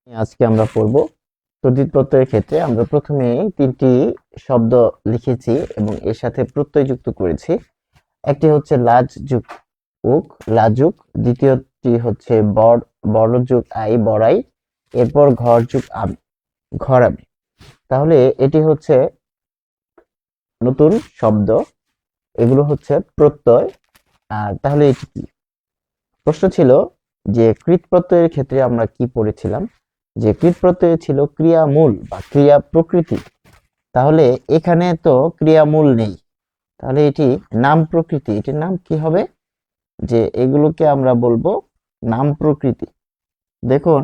আজকে আমরা পড়ব তদ্ধিত প্রত্যয়ের ক্ষেত্রে আমরা প্রথমে তিনটি শব্দ লিখেছি এবং এর সাথে প্রত্যয় যুক্ত করেছি। একটি হচ্ছে লাজ যুগ উক লাজুক, দ্বিতীয়টি হচ্ছে বড় যুগ আই বড়াই, এরপর ঘর যুগ আমি ঘরামি। তাহলে এটি হচ্ছে নতুন শব্দ, এগুলো হচ্ছে প্রত্যয়। আর তাহলে এটি কি? প্রশ্ন ছিল যে কৃত প্রত্যয়ের ক্ষেত্রে আমরা কি পড়েছিলাম, যে কৃত প্রত্যয় ছিল ক্রিয়ামূল বা ক্রিয়া প্রকৃতি। তাহলে এখানে তো ক্রিয়ামূল নেই, তাহলে এটি নাম প্রকৃতি। এটির নাম কি হবে? যে এগুলোকে আমরা বলবো নাম প্রকৃতি। দেখুন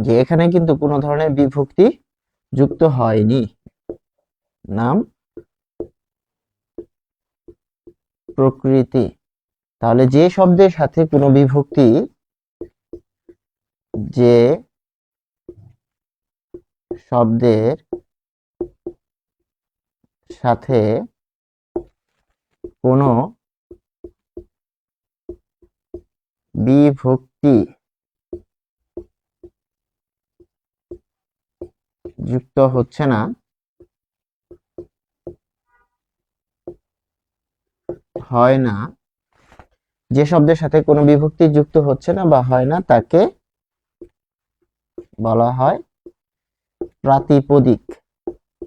যে এখানে কিন্তু কোনো ধরনের বিভক্তি যুক্ত হয়নি, নাম প্রকৃতি। তাহলে যে শব্দের সাথে কোনো বিভক্তি, যে শব্দের সাথে কোনো বিভক্তি যুক্ত হচ্ছে না, হয় না, যে শব্দের সাথে কোনো বিভক্তি যুক্ত হচ্ছে না বা হয় না তাকে বলা হয় প্রাতিপদিক।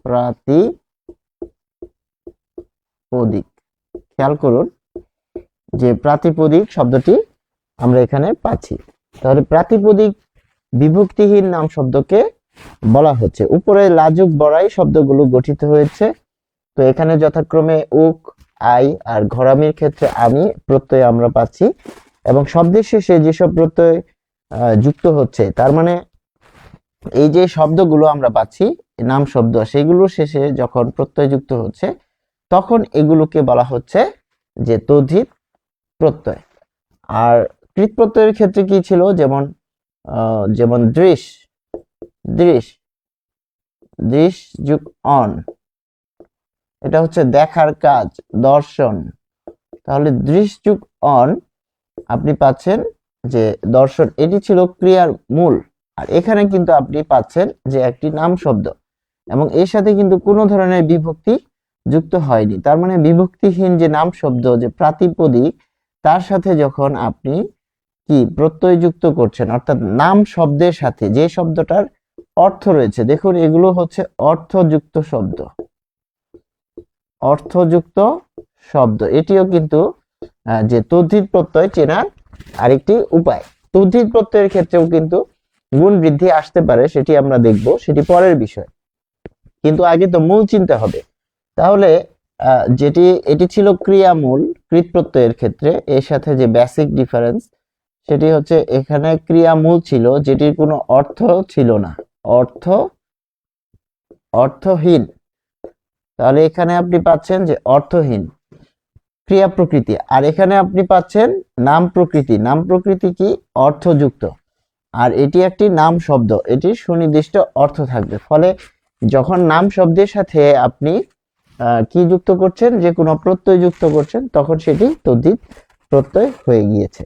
প্রাতিপদিক, খেয়াল করুন যে প্রাতিপদিক শব্দটি আমরা এখানে পাচ্ছি। তাহলে প্রাতিপদিক বিভক্তিহীন নাম শব্দকে বলা হচ্ছে। উপরে লাজুক বড়াই শব্দগুলো গঠিত হয়েছে, তো এখানে যথাক্রমে উক আই আর ঘরামির ক্ষেত্রে আমি প্রত্যয় আমরা পাচ্ছি, এবং শব্দের শেষে যেসব প্রত্যয় যুক্ত হচ্ছে, তার মানে এই যে শব্দগুলো আমরা পাচ্ছি নাম শব্দ, সেগুলোর শেষে যখন প্রত্যয় যুক্ত হচ্ছে তখন এগুলোকে বলা হচ্ছে যে তদ্ধিত প্রত্যয়। আর কৃত প্রত্যয়ের ক্ষেত্রে কি ছিল, যেমন যেমন দৃশ দৃশ দৃশ যুগ অন, এটা হচ্ছে দেখার কাজ, দর্শন। তাহলে দৃশ যুগ অন আপনি পাচ্ছেন যে দর্শন, এটি ছিল ক্রিয়ার মূল। আর এখানে কিন্তু আপনি পাচ্ছেন যে একটি নাম শব্দ, এবং এর সাথে কিন্তু কোনো ধরনের বিভক্তি যুক্ত হয়নি। তার মানে বিভক্তিহীন যে নাম শব্দ, যে প্রাতিপদিক, তার সাথে যখন আপনি কি প্রত্যয় যুক্ত করছেন, অর্থাৎ নাম শব্দের সাথে যে শব্দটার অর্থ রয়েছে, দেখুন এগুলো হচ্ছে অর্থযুক্ত শব্দ, অর্থযুক্ত শব্দ। এটিও কিন্তু যে তদ্ধিত প্রত্যয় চেনার আরেকটি উপায়। তদ্ধিত প্রত্যয়ের ক্ষেত্রেও কিন্তু গুণ বৃদ্ধি আসতে পারে, সেটি আমরা দেখব, সেটি পরের বিষয়। কিন্তু আগে তো মূল চিনতে হবে। তাহলে এটি ছিল ক্রিয়ামূল কৃত প্রত্যয়ের ক্ষেত্রে, এর সাথে যে বেসিক ডিফারেন্স সেটি হচ্ছে এখানে ক্রিয়ামূল ছিল, যেটির কোনো অর্থ ছিল না, অর্থহীন। তাহলে এখানে আপনি পাচ্ছেন যে অর্থহীন ক্রিয়া প্রকৃতি, আর এখানে আপনি পাচ্ছেন নাম প্রকৃতি। নাম প্রকৃতি কি? অর্থযুক্ত। আর এটি একটি নাম শব্দ, এটির সুনির্দিষ্ট অর্থ থাকবে। ফলে যখন নাম শব্দের সাথে আপনি কি যুক্ত করছেন, যে কোনো প্রত্যয় যুক্ত করছেন, তখন সেটি তদ্ধিত প্রত্যয় হয়ে গিয়েছে।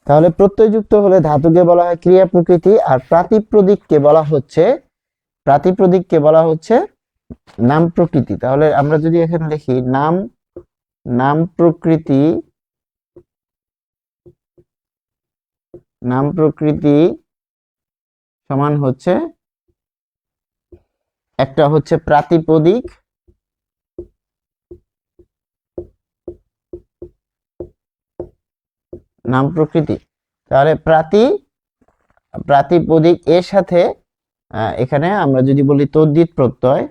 তাহলে প্রত্যয় যুক্ত হলে ধাতুকে বলা হয় ক্রিয়া প্রকৃতি, আর প্রাতিপদিককে বলা হচ্ছে নাম প্রকৃতি। তাহলে আমরা যদি এখানে লিখি নাম প্রকৃতি সমান হচ্ছে, একটা হচ্ছে প্রাতিপদিক, নাম প্রকৃতি। তাহলে প্রাতিপদিক এর সাথে এখানে আমরা যদি বলি তদ্ধিত প্রত্যয়,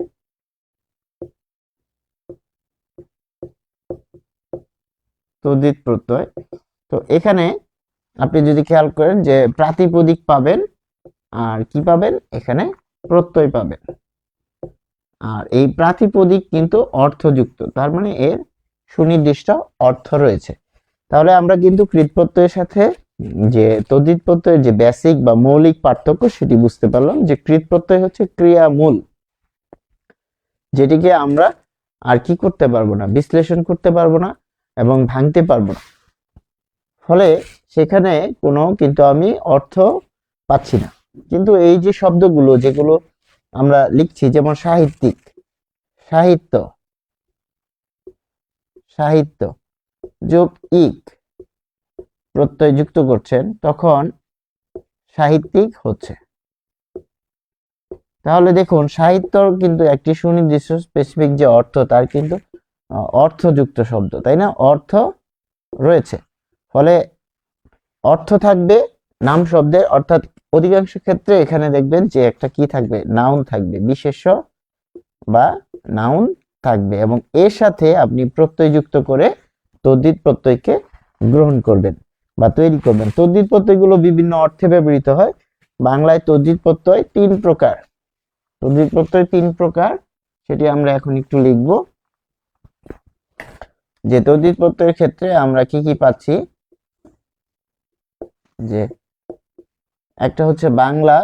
তো এখানে আপনি যদি খেয়াল করেন যে প্রাতিপদিক পাবেন, আর কি পাবেন, এখানে প্রত্যয় পাবেন। আর এই প্রাতিপদিক কিন্তু অর্থযুক্ত, তার মানে এর সুনির্দিষ্ট অর্থ রয়েছে। তাহলে আমরা কিন্তু কৃত প্রত্যয়ের সাথে যে তদ্ধিত প্রত্যয়ের যে বেসিক বা মৌলিক পার্থক্য সেটি বুঝতে পারলাম, যে কৃত প্রত্যয় হচ্ছে ক্রিয়ামূল, যেটিকে আমরা আর কি করতে পারবো না, বিশ্লেষণ করতে পারবো না এবং ভাঙতে পারবো না। ফলে সেখানে কোনো কিন্তু আমি অর্থ পাচ্ছি না। কিন্তু এই যে শব্দগুলো যেগুলো আমরা লিখছি, যেমন সাহিত্যিক, সাহিত্য, সাহিত্য যোগ ইক প্রত্যয় যুক্ত করছেন, তখন সাহিত্যিক হচ্ছে। তাহলে দেখুন সাহিত্যর কিন্তু একটি সুনির্দিষ্ট স্পেসিফিক যে অর্থ, তার কিন্তু অর্থযুক্ত শব্দ, তাই না? অর্থ রয়েছে, ফলে অর্থ থাকবে নাম শব্দের, অর্থাৎ অধিকাংশ ক্ষেত্রে এখানে দেখবেন যে একটা কি থাকবে, নাউন থাকবে, বিশেষ্য বা নাউন থাকবে, এবং এর সাথে আপনি প্রত্যয় যুক্ত করে তদ্ধিত প্রত্যয়কে গ্রহণ করবেন বা তৈরি করবেন। তদ্ধিত প্রত্যয়গুলো বিভিন্ন অর্থে ব্যবহৃত হয়। বাংলায় তদ্ধিত প্রত্যয় 3 প্রকার। তদ্ধিত প্রত্যয় 3 প্রকার, সেটি আমরা এখন একটু লিখব। যে তদ্ধিত প্রত্যয়ের ক্ষেত্রে আমরা কি কি পাচ্ছি, যে একটা হচ্ছে বাংলা,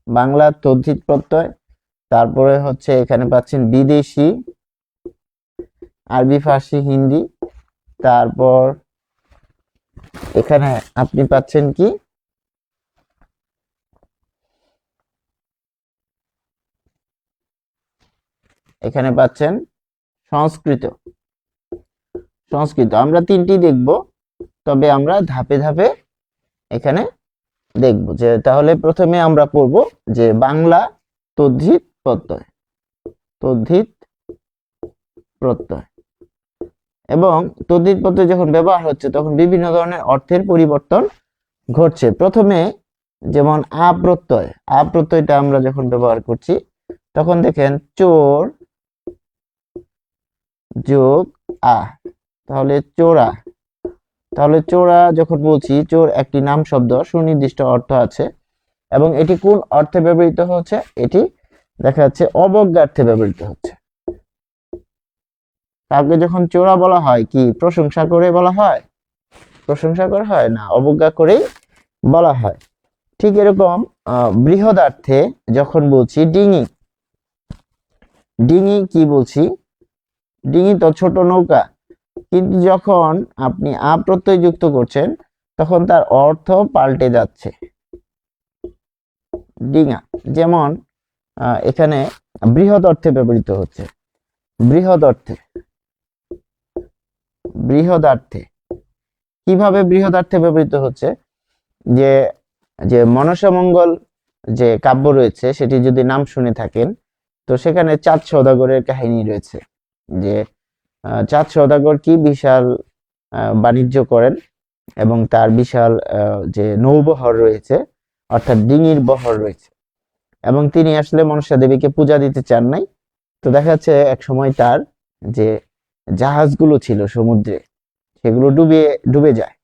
বাংলা তদ্ধিত প্রত্যয়, তারপরে হচ্ছে এখানে পাচ্ছেন বিদেশি, আরবি, ফার্সি, হিন্দি, তারপর এখানে আপনি পাচ্ছেন কি, এখানে পাচ্ছেন সংস্কৃত। সংস্কৃত আমরা 3টি দেখব, তবে আমরা ধাপে ধাপে এখানে দেখব। যে তাহলে প্রথমে আমরা পড়ব যে বাংলা তদ্ধিত প্রত্যয়, তদ্ধিত প্রত্যয়। এবং তদ্ধিত প্রত্যয় যখন ব্যবহার হচ্ছে তখন বিভিন্ন ধরনের অর্থের পরিবর্তন ঘটছে। প্রথমে যেমন আ প্রত্যয়, আ প্রত্যয়টা আমরা যখন ব্যবহার করছি তখন দেখেন চোর যোগ আ, তাহলে চোরা। তাহলে চোরা যখন বলছি, চোর একটি নাম শব্দ, সুনির্দিষ্ট অর্থ আছে, এবং এটি কোন অর্থে ব্যবহৃত হচ্ছে, এটি দেখা যাচ্ছে অবজ্ঞার্থে ব্যবহৃত হচ্ছে। কাউকে যখন চোরা বলা হয়, কি প্রশংসা করে বলা হয়? প্রশংসা করে হয় না, অবজ্ঞা করেই বলা হয়। ঠিক এরকম বৃহদার্থে যখন বলছি ডিঙি, ডিঙি কি বলছি, ডিঙি তো ছোট নৌকা, কিন্তু যখন আপনি আ প্রত্যয় যুক্ত করছেন তখন তার অর্থ পাল্টে যাচ্ছে, ডিঙা। যেমন এখানে বৃহৎ অর্থে ব্যবহৃত হচ্ছে, বৃহৎ অর্থে, বৃহদার্থে। কিভাবে বৃহদার্থে ব্যবহৃত হচ্ছে, যে যে মনসামঙ্গল যে কাব্য রয়েছে সেটি যদি নাম শুনে থাকেন, তো সেখানে চাঁদ সওদাগরের কাহিনী রয়েছে, যে চাঁদ সওদাগর কি বিশাল বাণিজ্য করেন, এবং তার বিশাল যে নৌবহর রয়েছে, অর্থাৎ ডিঙির বহর রয়েছে, এবং তিনি আসলে মনসা দেবীকে পূজা দিতে চান নাই। তো দেখা যাচ্ছে এক সময় তার যে জাহাজগুলো ছিল সমুদ্রে, সেগুলো ডুবে যায়।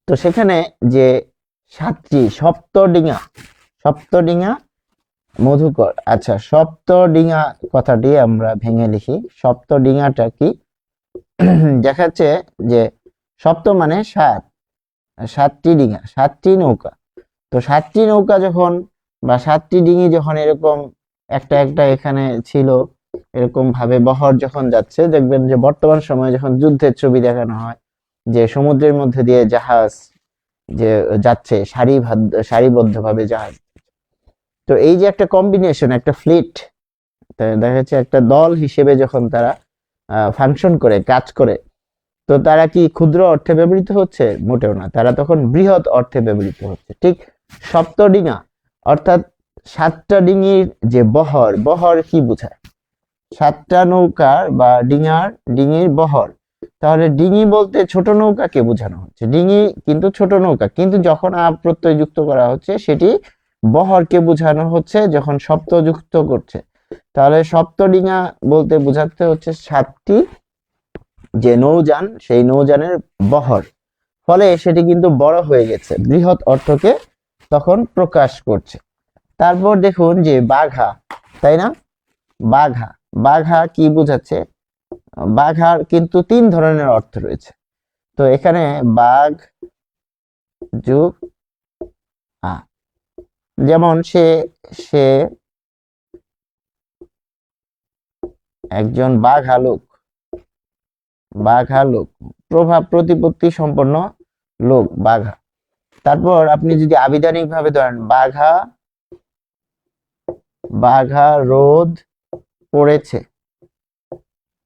তো সেখানে যে 7টি সপ্তডিঙা, সপ্তডিঙা মধুকর, আচ্ছা সপ্তডিঙা কথাটি আমরা ভেঙে লিখি। সপ্তডিঙাটা কি, দেখাচ্ছে যে সপ্ত মানে 7, 7টি ডিঙা, 7টি নৌকা। তো 7টি নৌকা যখন বা 7টি ডিঙি যখন এরকম একটা একটা এখানে ছিল, এরকম ভাবে বহর যখন যাচ্ছে, দেখবেন যে বর্তমান সময়ে যখন যুদ্ধের ছবি দেখানো হয়, যে সমুদ্রের মধ্যে দিয়ে জাহাজ যে যাচ্ছে সারিবদ্ধভাবে জাহাজ। তো এই যে একটা কম্বিনেশন, একটা ফ্লিট, দেখা যাচ্ছে একটা দল হিসেবে যখন তারা ফাংশন করে, কাজ করে, তো তারা কি ক্ষুদ্র অর্থে ব্যবহৃত হচ্ছে? মোটেও না, তারা তখন বৃহৎ অর্থে ব্যবহৃত হচ্ছে। ঠিক সপ্তডিঙা অর্থাৎ 7টা ডিঙির যে বহর, বহর কি বোঝায়? 7টা নৌকার বা ডিঙির বহর। তাহলে ডিঙি বলতে ছোট নৌকাকে বোঝানো হচ্ছে, ডিঙি কিন্তু ছোট নৌকা, কিন্তু যখন আ প্রত্যয় যুক্ত করা হচ্ছে সেটি বহরকে বোঝানো হচ্ছে যখন সপ্ত যুক্ত করছে। তাহলে সপ্তডিঙা বলতে বোঝাতে হচ্ছে 7টি যে নৌযান, সেই নৌযানের বহর, ফলে সেটি কিন্তু বড় হয়ে গেছে, বৃহৎ অর্থকে তখন প্রকাশ করছে। তারপর দেখুন যে বাঘা, তাই না? বাঘা, বাঘা কি বোঝাচ্ছে? বাঘার কিন্তু 3 ধরনের অর্থ রয়েছে। তো এখানে বাঘ যোগ আ, যেমন সে সে একজন বাঘা লোক, বাঘা লোক, প্রভাব প্রতিপত্তি সম্পন্ন লোক, বাঘা। তারপর আপনি যদি আবিধানিক ভাবে ধরেন বাঘা বাঘা রোদ পড়েছে,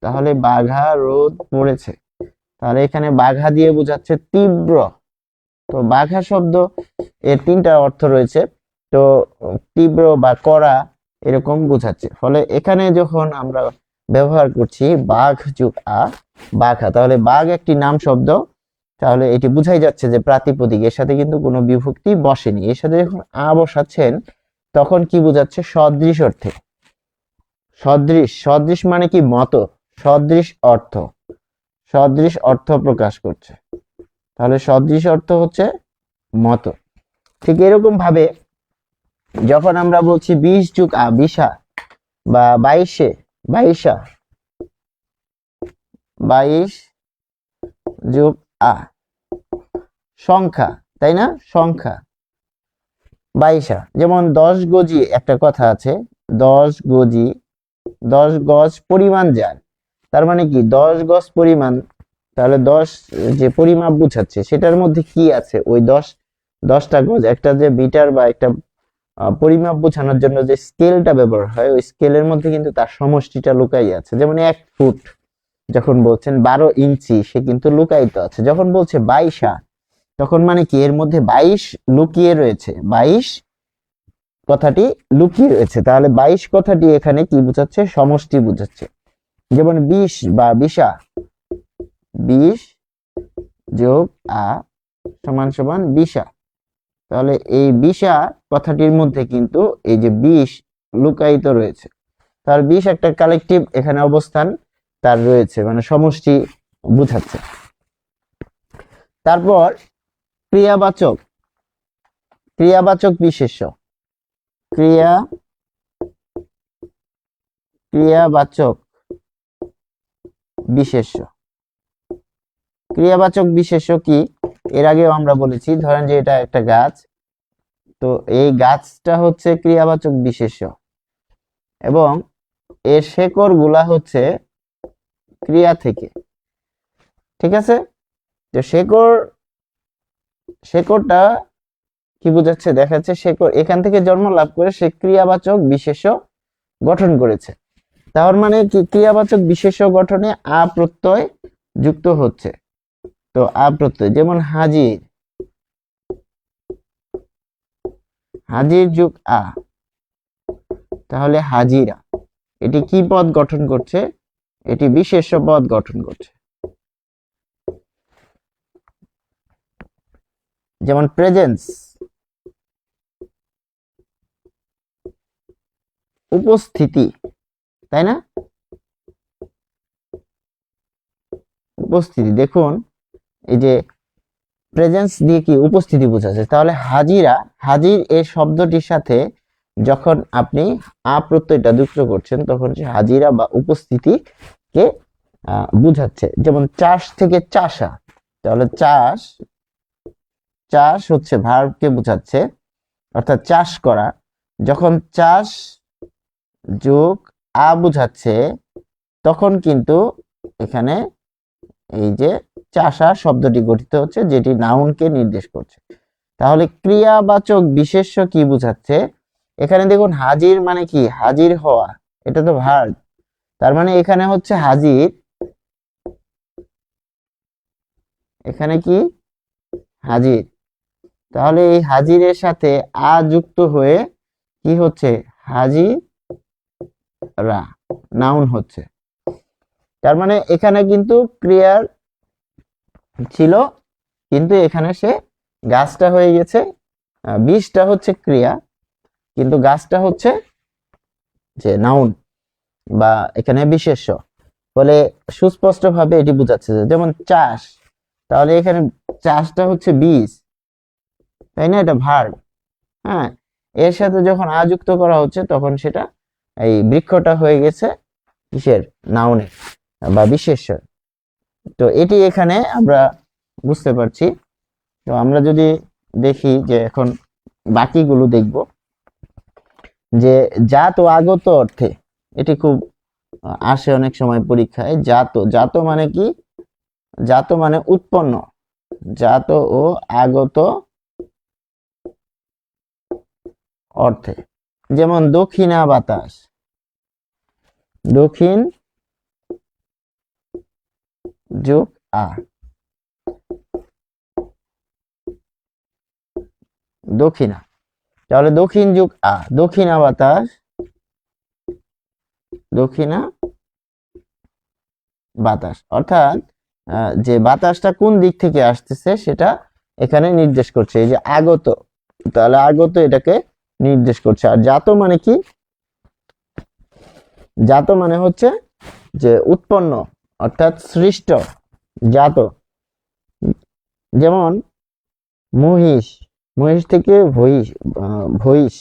তাহলে বাঘা রোদ পড়েছে, তাহলে এখানে বাঘা দিয়ে বোঝাচ্ছে তীব্র। তো বাঘা শব্দ এর তিনটা অর্থ রয়েছে, তো তীব্র বা কড়া এরকম বোঝাচ্ছে। ফলে এখানে যখন আমরা ব্যবহার করছি বাঘ যোগ আ বাঘা, তাহলে বাঘ একটি নাম শব্দ, তাহলে এটি বুঝাই যাচ্ছে যে প্রাতিপদিক, এর সাথে কিন্তু কোনো বিভক্তি বসেনি। এর সাথে যখন আ বসাচ্ছেন তখন কি বোঝাচ্ছে? সদৃশ অর্থে। সদৃশ, সদৃশ মানে কি? মতো, সদৃশ অর্থ, সদৃশ অর্থ প্রকাশ করছে, তাহলে সদৃশ অর্থ হচ্ছে মতো। ঠিক এরকম ভাবে যখন আমরা বলছি 20 যোগ আ বিশা বা 22 বাইশা, 22 যোগ আ সংখ্যা, তাই না? সংখ্যা বাইশা, যেমন 10 গজি একটা কথা আছে, 10 গজি 10 গজ পরিমাণ যার, তার মানে কি 10 গজ পরিমাণ, তাহলে 10 যে পরিমাপ বুঝাচ্ছে সেটার মধ্যে কি আছে? ওই 10টা গজ, একটা যে মিটার বা একটা পরিমাপ বোঝানোর জন্য যে স্কেলটা ব্যবহার হয়, ওই স্কেলের মধ্যে কিন্তু তার সমষ্টিটা লুকাই আছে। যেমন 1 ফুট যখন বলছেন 12 ইঞ্চি, সে কিন্তু লুকায়িত আছে। যখন বলছে বাইশা, তখন মানে কি এর মধ্যে 22 লুকিয়ে রয়েছে, 22 কথাটি লুকিয়ে রয়েছে। তাহলে 22 কথাটি এখানে কি বোঝাচ্ছে? সমষ্টি বোঝাচ্ছে। যেমন 20 বা বিশা, 20 যোগ আ সমান সমান বিশা, তাহলে এই বিশা কথাটির মধ্যে কিন্তু এই যে 20 লুকায়িত রয়েছে। তার 20 একটা কালেকটিভ এখানে অবস্থান তার রয়েছে, মানে সমষ্টি বুঝাচ্ছে। তারপর ক্রিয়াবাচক, ক্রিয়াবাচক বিশেষ্য, ক্রিয়াবাচক বিশেষ্য। ক্রিয়াবাচক বিশেষ্য কি? এর আগেও আমরা বলেছি, ধরেন যে এটা একটা গাছ, তো এই গাছটা হচ্ছে ক্রিয়াবাচক বিশেষ্য এবং এর শেকড় গুলা হচ্ছে ক্রিয়া থেকে, ঠিক আছে? তো শেকড়টা কি বোঝাচ্ছে? দেখাচ্ছে শেকড় এখান থেকে জন্ম লাভ করে সে ক্রিয়াবাচক বিশেষ্য গঠন করেছে। তার মানে কি ক্রিয়াবাচক বিশেষ্য গঠনে আ প্রত্যয় যুক্ত হচ্ছে। তো আ প্রত্যয়, যেমন হাজির, হাজির যোগ আ, তাহলে হাজিরা, এটি কি পদ গঠন করছে? এটি বিশেষ্য পদ গঠন করছে। যেমন প্রেজেন্স, উপস্থিতি, তাই না? উপস্থিতি, দেখুন এই যে প্রেজেন্স দিয়ে কি উপস্থিতি বোঝাচ্ছে। তাহলে হাজিরা, হাজির এই শব্দটির সাথে যখন আপনি আ প্রত্যয়টা যুক্ত করছেন তখন সে হাজিরা বা উপস্থিতিকে বুঝাচ্ছে। যেমন চাষ থেকে চাষা, তাহলে চাষ, চাষ হচ্ছে ভার্বকে বোঝাচ্ছে, অর্থাৎ চাষ করা। যখন চাষ যোগ আ বুঝাচ্ছে তখন কিন্তু এখানে এই যে চাষা শব্দটি গঠিত হচ্ছে, যেটি নাউনকে নির্দেশ করছে। তাহলে ক্রিয়াবাচক বিশেষ্য কি বুঝাচ্ছে? এখানে দেখুন হাজির মানে কি? হাজির হওয়া, এটা তো ভার্ব, তার মানে এখানে হচ্ছে হাজির, এখানে কি? হাজির। তাহলে এই হাজিরের সাথে আ যুক্ত হয়ে কি হচ্ছে? হাজিরা, নাউন হচ্ছে। তার মানে এখানে কিন্তু ক্রিয়ার ছিল, কিন্তু এখানে সে গাছটা হয়ে গেছে, বীজটা হচ্ছে ক্রিয়া, কিন্তু গাছটা হচ্ছে যে নাউন বা এখানে বিশেষ্য। বলে সুস্পষ্ট ভাবে এটি বোঝাচ্ছে। যেমন চাষ, তাহলে এখানে চাষটা হচ্ছে বীজ, তাই না? এটা ভার্ব। হ্যাঁ, এর সাথে যখন আ যুক্ত করা হচ্ছে তখন সেটা এই বৃক্ষটা হয়ে গেছে কিসের? নাউনের বা বিশেষ্য। তো এটি এখানে আমরা বুঝতে পারছি। তো আমরা যদি দেখি যে এখন বাকিগুলো দেখব, যে জাত ও আগত অর্থে, এটি খুব আসে অনেক সময় পরীক্ষায়। জাত, জাত মানে কি? জাত মানে উৎপন্ন, জাত ও আগত অর্থে। যেমন দক্ষিণা বাতাস, দক্ষিণ যোগ আ, দক্ষিণা। তাহলে দক্ষিণ যোগ আ, দক্ষিণা বাতাস, দক্ষিণা বাতাস, অর্থাৎ যে বাতাসটা কোন দিক থেকে আসতেছে সেটা এখানে নির্দেশ করছে। এই যে আগত, তাহলে আগত এটাকে নির্দেশ করছে। আর জাত মানে কি? জাত মানে হচ্ছে যে উৎপন্ন, অর্থাৎ সৃষ্ট, জাত। যেমন মহিষ, মহিষ থেকে ভহিষ, ভহিষ,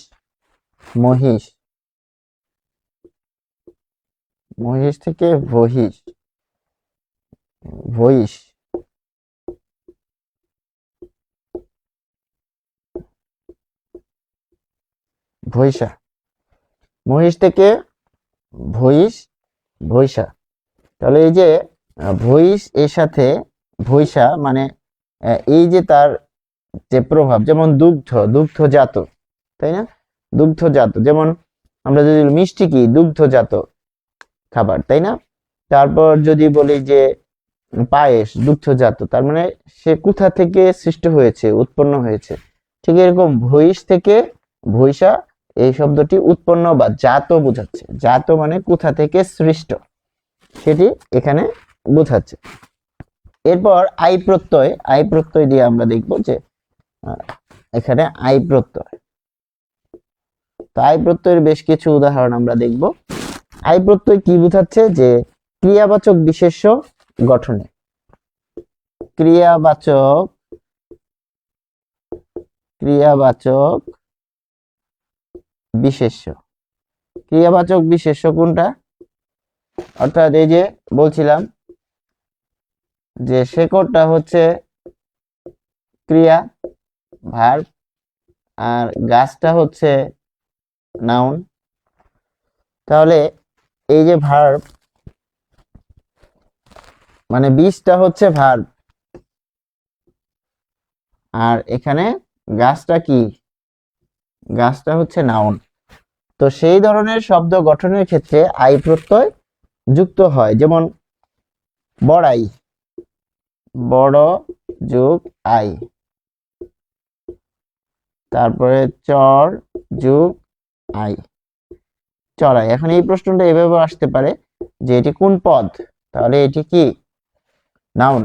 মহিষ, মহিষ থেকে ভহিষ, ভহিষ, ভৈষা, মহিষ থেকে ভহিষ, ভৈষা। তাহলে এই যে ভহিষ এর সাথে ভৈষা মানে এই যে তার যে প্রভাব, যেমন দুগ্ধ, দুগ্ধজাত, তাই না? দুগ্ধজাত, যেমন আমরা যদি মিষ্টি কি দুগ্ধজাত খাবার, তাই না? তারপর যদি বলি যে পায়েস দুগ্ধজাত, তার মানে সে কোথা থেকে সৃষ্ট হয়েছে, উৎপন্ন হয়েছে। ঠিক এরকম ভহিষ থেকে ভৈষা এই শব্দটি উৎপন্ন বা জাত বোঝাচ্ছে। জাত মানে কোথা থেকে সৃষ্ট, সেটি এখানে বোঝাচ্ছে। এরপর আই প্রত্যয়, আই প্রত্যয় দিয়ে আমরা দেখব যে এখানে আই প্রত্যয়। তো আই প্রত্যয়ের বেশ কিছু উদাহরণ আমরা দেখব। আই প্রত্যয় কি বোঝাচ্ছে? যে ক্রিয়াবাচক বিশেষ্য গঠনে, ক্রিয়াবাচক, ক্রিয়াবাচক বিশেষ্য। ক্রিয়াবাচক বিশেষ্য কোনটা? অর্থাৎ এই যে বলছিলাম যে শেকড়টা হচ্ছে ক্রিয়া, ভার্ব, আর গাছটা হচ্ছে নাউন। তাহলে এই যে ভার্ব মানে বীজটা হচ্ছে ভার্ব, আর এখানে গাছটা কি? গাছটা হচ্ছে নাউন। তো সেই ধরনের শব্দ গঠনের ক্ষেত্রে আই প্রত্যয় যুক্ত হয়। যেমন বড়াই, বড় যোগ আই, তারপরে চর যোগ আই, চড়াই। এখন এই প্রশ্নটা এভাবে আসতে পারে যে এটি কোন পদ? তাহলে এটি কি? নাউন।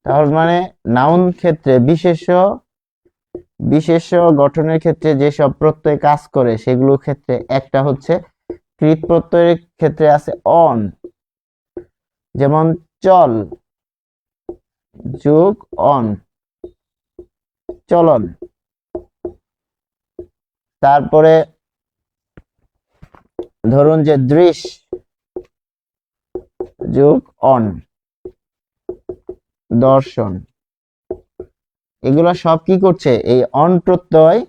তাহলে মানে নাউন ক্ষেত্রে বিশেষ্য, বিশেষ্য গঠনের ক্ষেত্রে যেসব প্রত্যয় কাজ করে সেগুলোর ক্ষেত্রে একটা হচ্ছে কৃত প্রত্যয়ের ক্ষেত্রে আছে অন, যেমন চল যোগ অন, চলন। তারপরে ধরুন যে দৃশ যোগ অন, দর্শন। এগুলা সব কি করছে? এই অন প্রত্যয়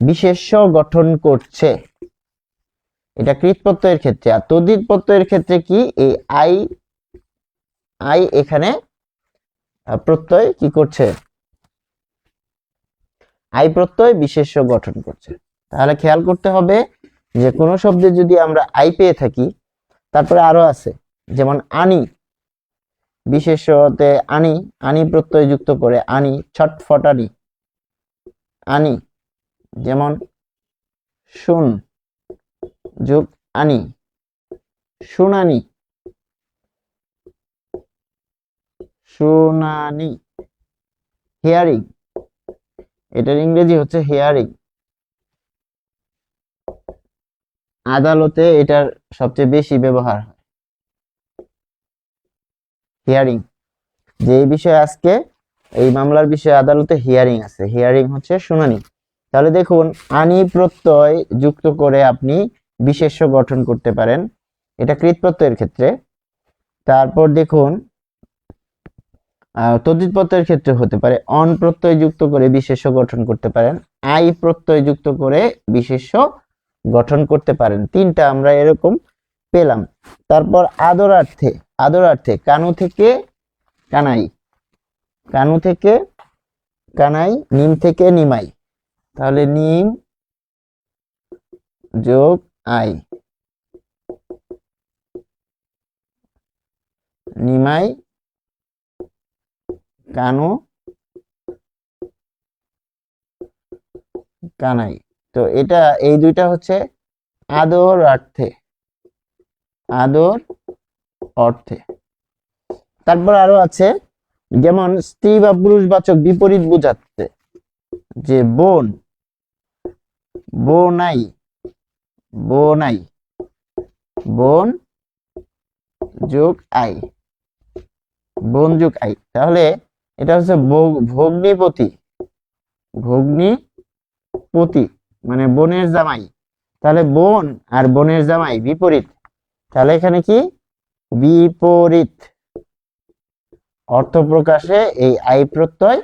বিশেষ্য গঠন করছে। এটা কৃত প্রত্যয়ের ক্ষেত্রে। আর তদ্ধিত প্রত্যয়ের ক্ষেত্রে কি? এই আই, আই এখানে প্রত্যয় কি করছে? আই প্রত্যয় বিশেষ্য গঠন করছে। তাহলে খেয়াল করতে হবে যে কোনো শব্দে যদি আমরা আই পেয়ে থাকি, তারপরে আরো আছে, যেমন আনি, বিশেষ্যতে আনি, আনি প্রত্যয় যুক্ত করে আনি, ছটফটানি, আনি। যেমন শুন যোগ আনি, শুনানি, শুনানি। হিয়ারিং, এটার ইংরেজি হচ্ছে হিয়ারিং। আদালতে এটার সবচেয়ে বেশি ব্যবহার হয়, হিয়ারিং। যে বিষয়ে আজকে এই মামলার বিষয়ে আদালতে হিয়ারিং আছে, হিয়ারিং হচ্ছে শুনানি। তাহলে দেখুন আনি প্রত্যয় যুক্ত করে আপনি বিশেষ্য গঠন করতে পারেন, এটা কৃত প্রত্যয়ের ক্ষেত্রে। তারপর দেখুন তদ্ধিত প্রত্যয়ের ক্ষেত্রে হতে পারে অন প্রত্যয় যুক্ত করে বিশেষ্য গঠন করতে পারেন, আই প্রত্যয় যুক্ত করে বিশেষ্য গঠন করতে পারেন। তিনটা আমরা এরকম পেলাম। তারপর আদরার্থে, আদরার্থে কানু থেকে কানাই, কানু থেকে কানাই, নিম থেকে নিমাই। তাহলে নিম যোগ আই, নিমাই কানু কানাই। তো এটা এই দুইটা হচ্ছে আদর অর্থে, আদর অর্থে। তারপর আরো আছে, যেমন স্ত্রী বা পুরুষবাচক বিপরীত বোঝাচ্ছে, যে বোন, বোনাই, বোনাই, বোন যোগ আই, বোন যোগ আই। তাহলে এটা হচ্ছে ভগ্নিপতি, ভগ্নিপতি মানে বোনের জামাই। তাহলে বোন আর বোনের জামাই বিপরীত, তাহলে এখানে কি বিপরীত অর্থ প্রকাশে এই আই প্রত্যয়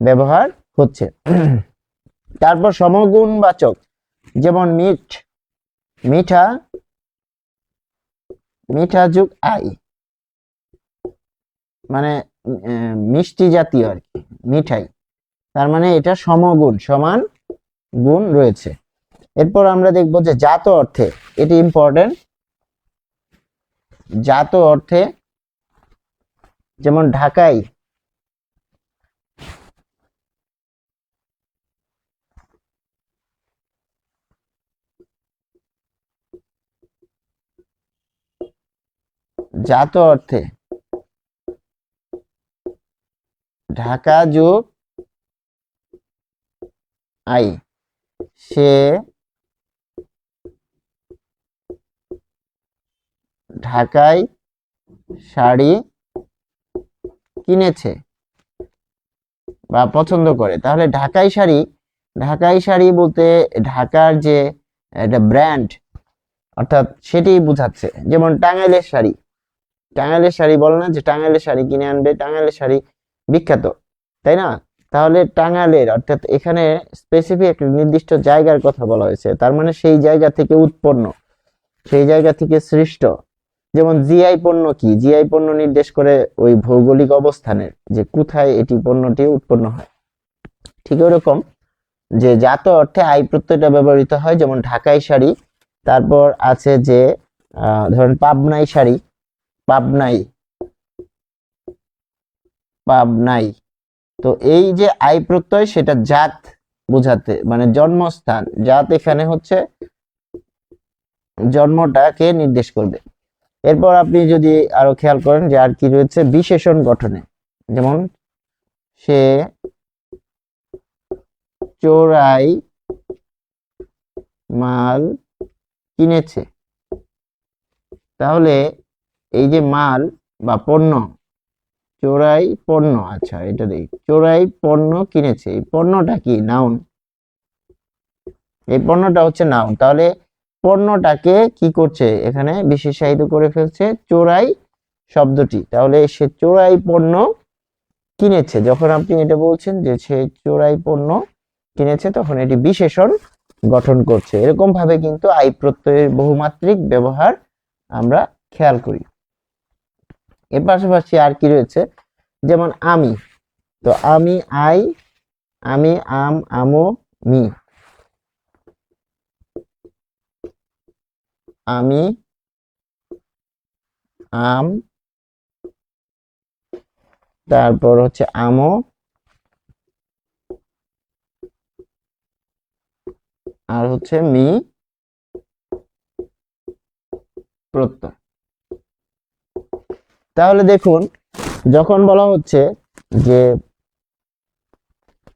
ব্যবহার হচ্ছে। তারপর সমগুণবাচক, যেমন মিঠ, মিঠা, মিঠা যোগ আই, মানে মিষ্টি জাতীয় আর কি, মিঠাই। তার মানে এটা সমগুণ, সমান গুণ রয়েছে। এরপর আমরা দেখব যে জাত অর্থে, এটি ইম্পর্টেন্ট। জাত অর্থে যেমন ঢাকাই, জাত অর্থে ঢাকা যোগ আই, সে ঢাকায় শাড়ি কিনেছে বা পছন্দ করে। তাহলে ঢাকাই শাড়ি, ঢাকাই শাড়ি বলতে ঢাকার যে একটা ব্র্যান্ড, অর্থাৎ সেটি বোঝাচ্ছে। যেমন টাঙ্গাইলের শাড়ি, টাঙ্গাইলের শাড়ি বলে না যে টাঙ্গাইলের শাড়ি কিনে আনবে, টাঙ্গাইলের শাড়ি বিখ্যাত, তাই না? তাহলে টাঙ্গাইলের, অর্থাৎ এখানে স্পেসিফিক একটা নির্দিষ্ট জায়গার কথা বলা হয়েছে, তার মানে সেই জায়গা থেকে উৎপন্ন, সেই জায়গা থেকে সৃষ্ট। যেমন জিআই পণ্য কি, জিআই পণ্য নির্দেশ করে ওই ভৌগোলিক অবস্থানের, যে কোথায় এটি পণ্যটি উৎপন্ন হয়। ঠিক ওরকম যে জাত অর্থে আই প্রত্যয়টা ব্যবহৃত হয়, যেমন ঢাকাই শাড়ি। তারপর আছে যে ধরেন পাবনাই শাড়ি, পাবনাই, পাবনাই। তো এই যে আই প্রত্যয়, সেটা জাত বোঝাতে, মানে জন্মস্থান, জাত এখানে হচ্ছে জন্মটাকে নির্দেশ করবে। এরপর আপনি যদি আরো খেয়াল করেন যে আর কি রয়েছে বিশেষণ গঠনে, যেমন সে চোরাই মাল কিনেছে। তাহলে এই যে মাল বা পণ্য, চোরাই পণ্য, আচ্ছা এটা দেখি, চোরাই পণ্য কিনেছে, এই পণ্যটা কি নাউন, এই পণ্যটা হচ্ছে নাউন। তাহলে পণ্যটাকে কি করছে এখানে বিশেষায়িত করে ফেলছে চোরাই শব্দটি। তাহলে সে চোরাই পণ্য কিনেছে, যখন আপনি এটা বলছেন যে সে চোরাই পণ্য কিনেছে, তখন এটি বিশেষণ গঠন করছে। এরকম ভাবে কিন্তু আই প্রত্যয়ের বহুমাত্রিক ব্যবহার আমরা খেয়াল করি। এর পাশাপাশি আর কি রয়েছে, যেমন আমি, তো আমি আই, আমি আম, আমো, মি, আমি আম, তারপর হচ্ছে আমো, আর হচ্ছে মি প্রত্যয়। তাহলে দেখুন, যখন বলা হচ্ছে যে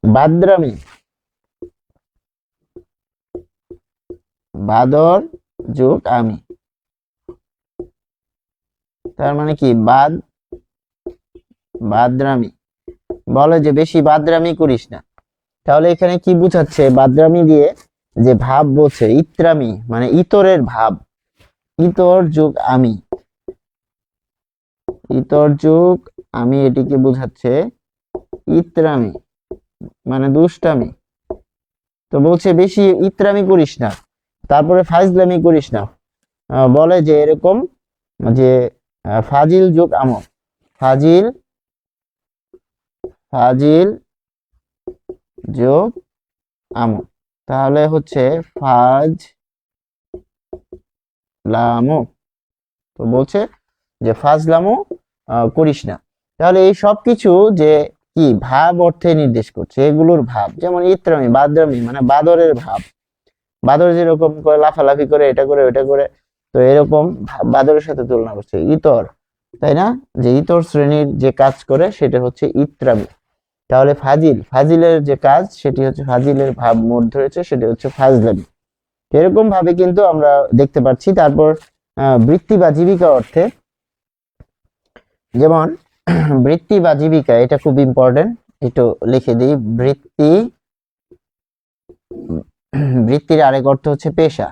বাদরামি, বাদর যোগ আমি, তার মানে কি বাদ, বাদরামি, বলে যে বেশি বাদরামি করিস না। তাহলে এখানে কি বুঝাচ্ছে, বাদরামি দিয়ে যে ভাব বলছে, ইত্রামি মানে ইতরের ভাব, ইতর যোগ আমি, ইতর যোগ আমি, এটিকে বুঝাচ্ছে ইত্রামি মানে দুষ্টামি। তো বলছে বেশি ইত্রামি করিস না, তারপরে ফাজলামি করিস না। বলে যে এরকম যে ফাজিল যোগ আমল, ফাজিল, ফাজিল যোগ আমল। তাহলে হচ্ছে ফাজ লামো, তো বলছে যে ফাজলামো করিস না। তাহলে এই সব কিছু যে কি ভাব অর্থে নির্দেশ করছে, এগুলোর ভাব, যেমন ইত্রামি বাদরামি মানে বাদরের ভাব, বাদর যেরকম করে লাফালাফি করে এটা করে ওটা করে, তো এরকম বাদরের সাথে তুলনা করছে। ইতর, তাই না, যে ইতর শ্রেণীর যে কাজ করে সেটা হচ্ছে ইত্রামি। তাহলে ফাজিল, ফাজিলের যে কাজ সেটি হচ্ছে ফাজিলের ভাব মোট ধরেছে সেটা হচ্ছে ফাজলামি। এরকম ভাবে কিন্তু আমরা দেখতে পাচ্ছি। তারপর বৃত্তি বা জীবিকা অর্থে, যেমন বৃত্তি বা জীবিকা, এটা খুব ইম্পর্টেন্ট, একটু লিখে দিই। বৃত্তি, বৃত্তির আরেক অর্থ হচ্ছে পেশা।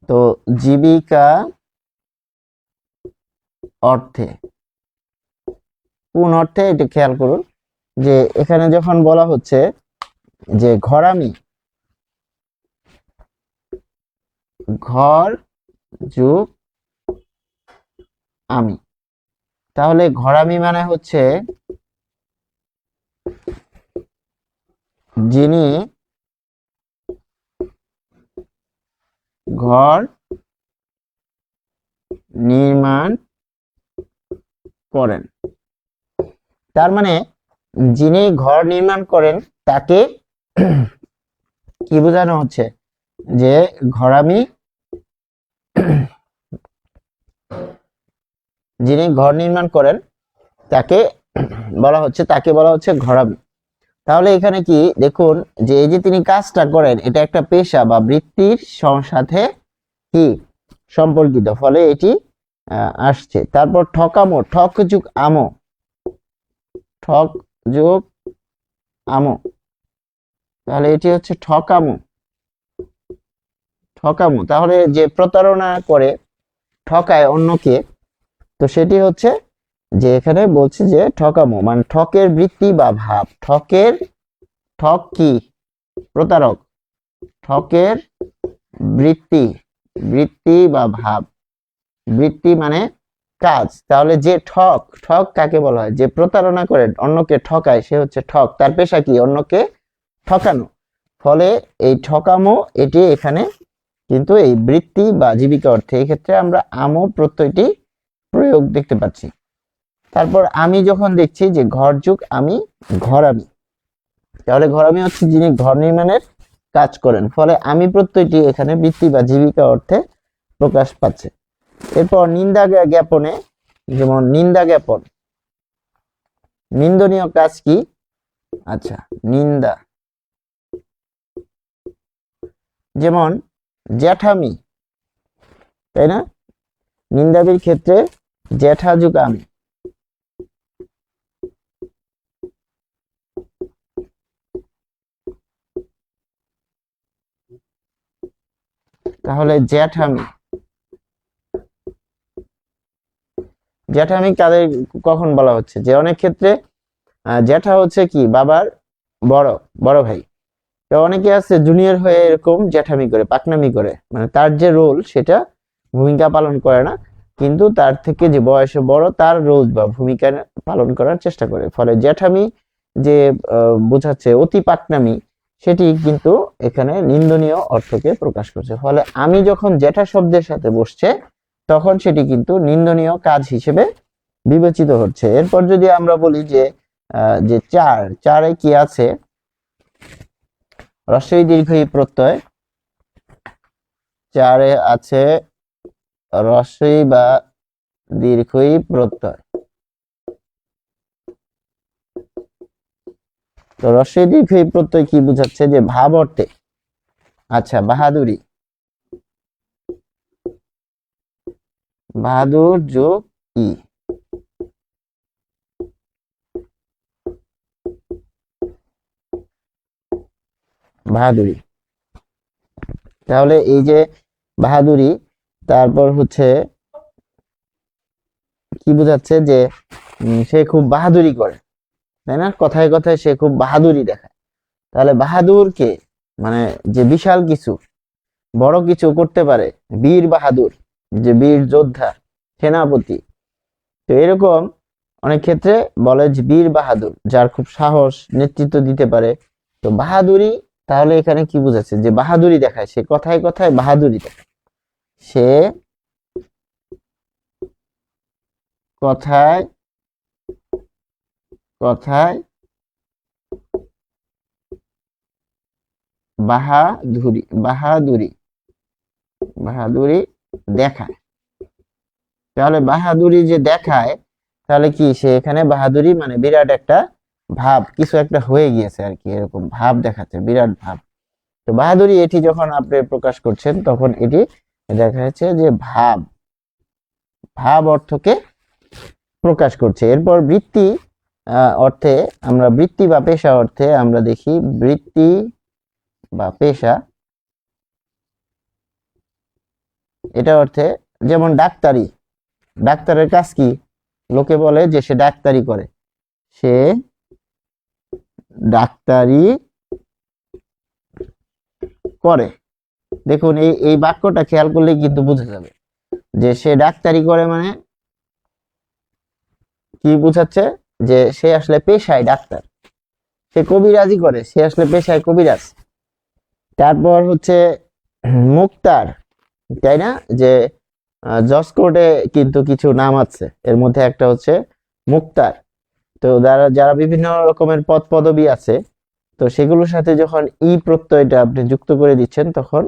তো জীবিকা অর্থে, কোন অর্থে এটা খেয়াল করুন, যে এখানে যখন বলা হচ্ছে যে ঘরামি, ঘর যুগ আমি, তাহলে ঘরামি মানে হচ্ছে যিনি ঘর নির্মাণ করেন। তার মানে যিনি ঘর নির্মাণ করেন তাকে কি বোঝানো হচ্ছে, যে ঘরামি, যিনি ঘর নির্মাণ করেন তাকে বলা হচ্ছে, তাকে বলা হচ্ছে ঘরামি। তাহলে এখানে কি দেখুন, যে এই যে তিনি কাজটা করেন এটা একটা পেশা বা বৃত্তির সাথে কি সম্পর্কিত, ফলে এটি আসছে। তারপর ঠকামো, ঠক যুগ আমো, ঠক যুগ আমো, তাহলে এটি হচ্ছে ঠকামো, ঠকামো। তাহলে যে প্রতারণা করে, ঠকায় অন্যকে, তো সেটি হচ্ছে যে এখানে বলছে যে ঠকামো মানে ঠকের বৃত্তি বা ভাব, ঠকের, ঠক কি প্রতারক, ঠকের বৃত্তি, বৃত্তি বা ভাব, বৃত্তি মানে কাজ। তাহলে যে ঠক, ঠক কাকে বলা হয়, যে প্রতারণা করে অন্যকে ঠকায় সে হচ্ছে ঠক, তার পেশা কি অন্যকে ঠকানো। ফলে এই ঠকামো এটি এখানে কিন্তু এই বৃত্তি বা জীবিকা অর্থে, এই ক্ষেত্রে আমরা আমো প্রত্যয়টি প্রয়োগ দেখতে পাচ্ছি। তারপর আমি যখন দেখছি যে ঘর যুগ আমি, ঘরামি, তাহলে ঘরামি হচ্ছে যিনি ঘর নির্মাণের কাজ করেন, ফলে আমি প্রত্যয়টি এখানে বৃত্তি বা জীবিকা অর্থে প্রকাশ পাচ্ছে। এরপর নিন্দা জ্ঞাপনে, যেমন নিন্দা জ্ঞাপন, নিন্দনীয় কাজ কি, আচ্ছা নিন্দা, যেমন জ্যাঠামি, তাই না, নিন্দাবির ক্ষেত্রে জ্যাঠা যুগ আমি, তাহলে জ্যাঠামি, জ্যাঠামি কাদের কখন বলা হচ্ছে, যে অনেক ক্ষেত্রে জ্যাঠা হচ্ছে কি বাবার বড় বড় ভাই, তো অনেকে আছে জুনিয়র হয়ে এরকম জ্যাঠামি করে পাকনামি করে, মানে তার যে রোল সেটা ভূমিকা পালন করে না, কিন্তু তার থেকে যে বয়সে বড় তার রোল বা ভূমিকা পালন করার চেষ্টা করে। ফলে জ্যাঠামি যে বোঝাচ্ছে অতি পাকনামি, সেটি কিন্তু এখানে নিন্দনীয় অর্থকে প্রকাশ করছে। ফলে আমি যখন জ্যাঠা শব্দের সাথে বসছে তখন সেটি কিন্তু নিন্দনীয় কাজ হিসেবে বিবেচিত হচ্ছে। এরপর যদি আমরা বলি যে যে চার, চারে কি আছে, হ্রস্বই দীর্ঘই প্রত্যয়, চারে আছে হ্রস্বই বা দীর্ঘই প্রত্যয়। তো হ্রস্বই দীর্ঘই প্রত্যয় কি বোঝাচ্ছে, যে ভাব অর্থে, আচ্ছা বাহাদুরি, বাহাদুর যোগ ই, বাহাদুরি। তাহলে এই যে বাহাদুরি, তারপর হচ্ছে কি বোঝাচ্ছে, যে সে খুব বাহাদুরি করে, তাই না, কথায় কথায় সে খুব বাহাদুরি দেখায়। তাহলে বাহাদুর কে, মানে যে বিশাল কিছু বড় কিছু করতে পারে, বীর বাহাদুর, যে বীর যোদ্ধা সেনাপতি। তো এরকম অনেক ক্ষেত্রে বলে যে বীর বাহাদুর, যার খুব সাহস, নেতৃত্ব দিতে পারে। তো বাহাদুরি, তাহলে এখানে কি বোঝাচ্ছে, যে বাহাদুরি দেখায়, সে কথায় কথায় বাহাদুরি দেখায়, সে কথায় কথায় বাহাদুরি বাহাদুরি বাহাদুরি দেখায়। তাহলে বাহাদুরি যে দেখায়, তাহলে কি সে এখানে বাহাদুরি মানে বিরাট একটা ভাব, কিছু একটা হয়ে গিয়েছে আর কি, এরকম ভাব দেখাচ্ছে, বিরাট ভাব। তো বাহাদুরি এটি যখন আপনি প্রকাশ করছেন তখন এটি দেখা যাচ্ছে যে ভাব ভাব অর্থকে প্রকাশ করছে। এরপর বৃত্তি অর্থে আমরা বৃত্তি বা পেশা অর্থে আমরা দেখি বৃত্তি বা পেশা, এটা অর্থে যেমন ডাক্তারি, ডাক্তারের কাজ কি? লোকে বলে যে সে ডাক্তারি করে, সে ডাক্তারি করে। দেখুন এই এই বাক্যটা খেয়াল করলে কিন্তু বোঝা যাবে যে সে ডাক্তারি করে মানে কি বোঝাচ্ছে, যে সে আসলে পেশায় ডাক্তার। সে কবিরাজি করে, সে আসলে পেশায় কবিরাজ। তারপর হচ্ছে মুক্তার, তাই না? যে জজ কোর্টে কিন্তু কিছু নাম আছে, এর মধ্যে একটা হচ্ছে মুক্তার। তো যারা যারা বিভিন্ন রকমের পদ পদবি আছে, তো সেগুলোর সাথে যখন ই প্রত্যয়টা আপনি যুক্ত করে দিচ্ছেন তখন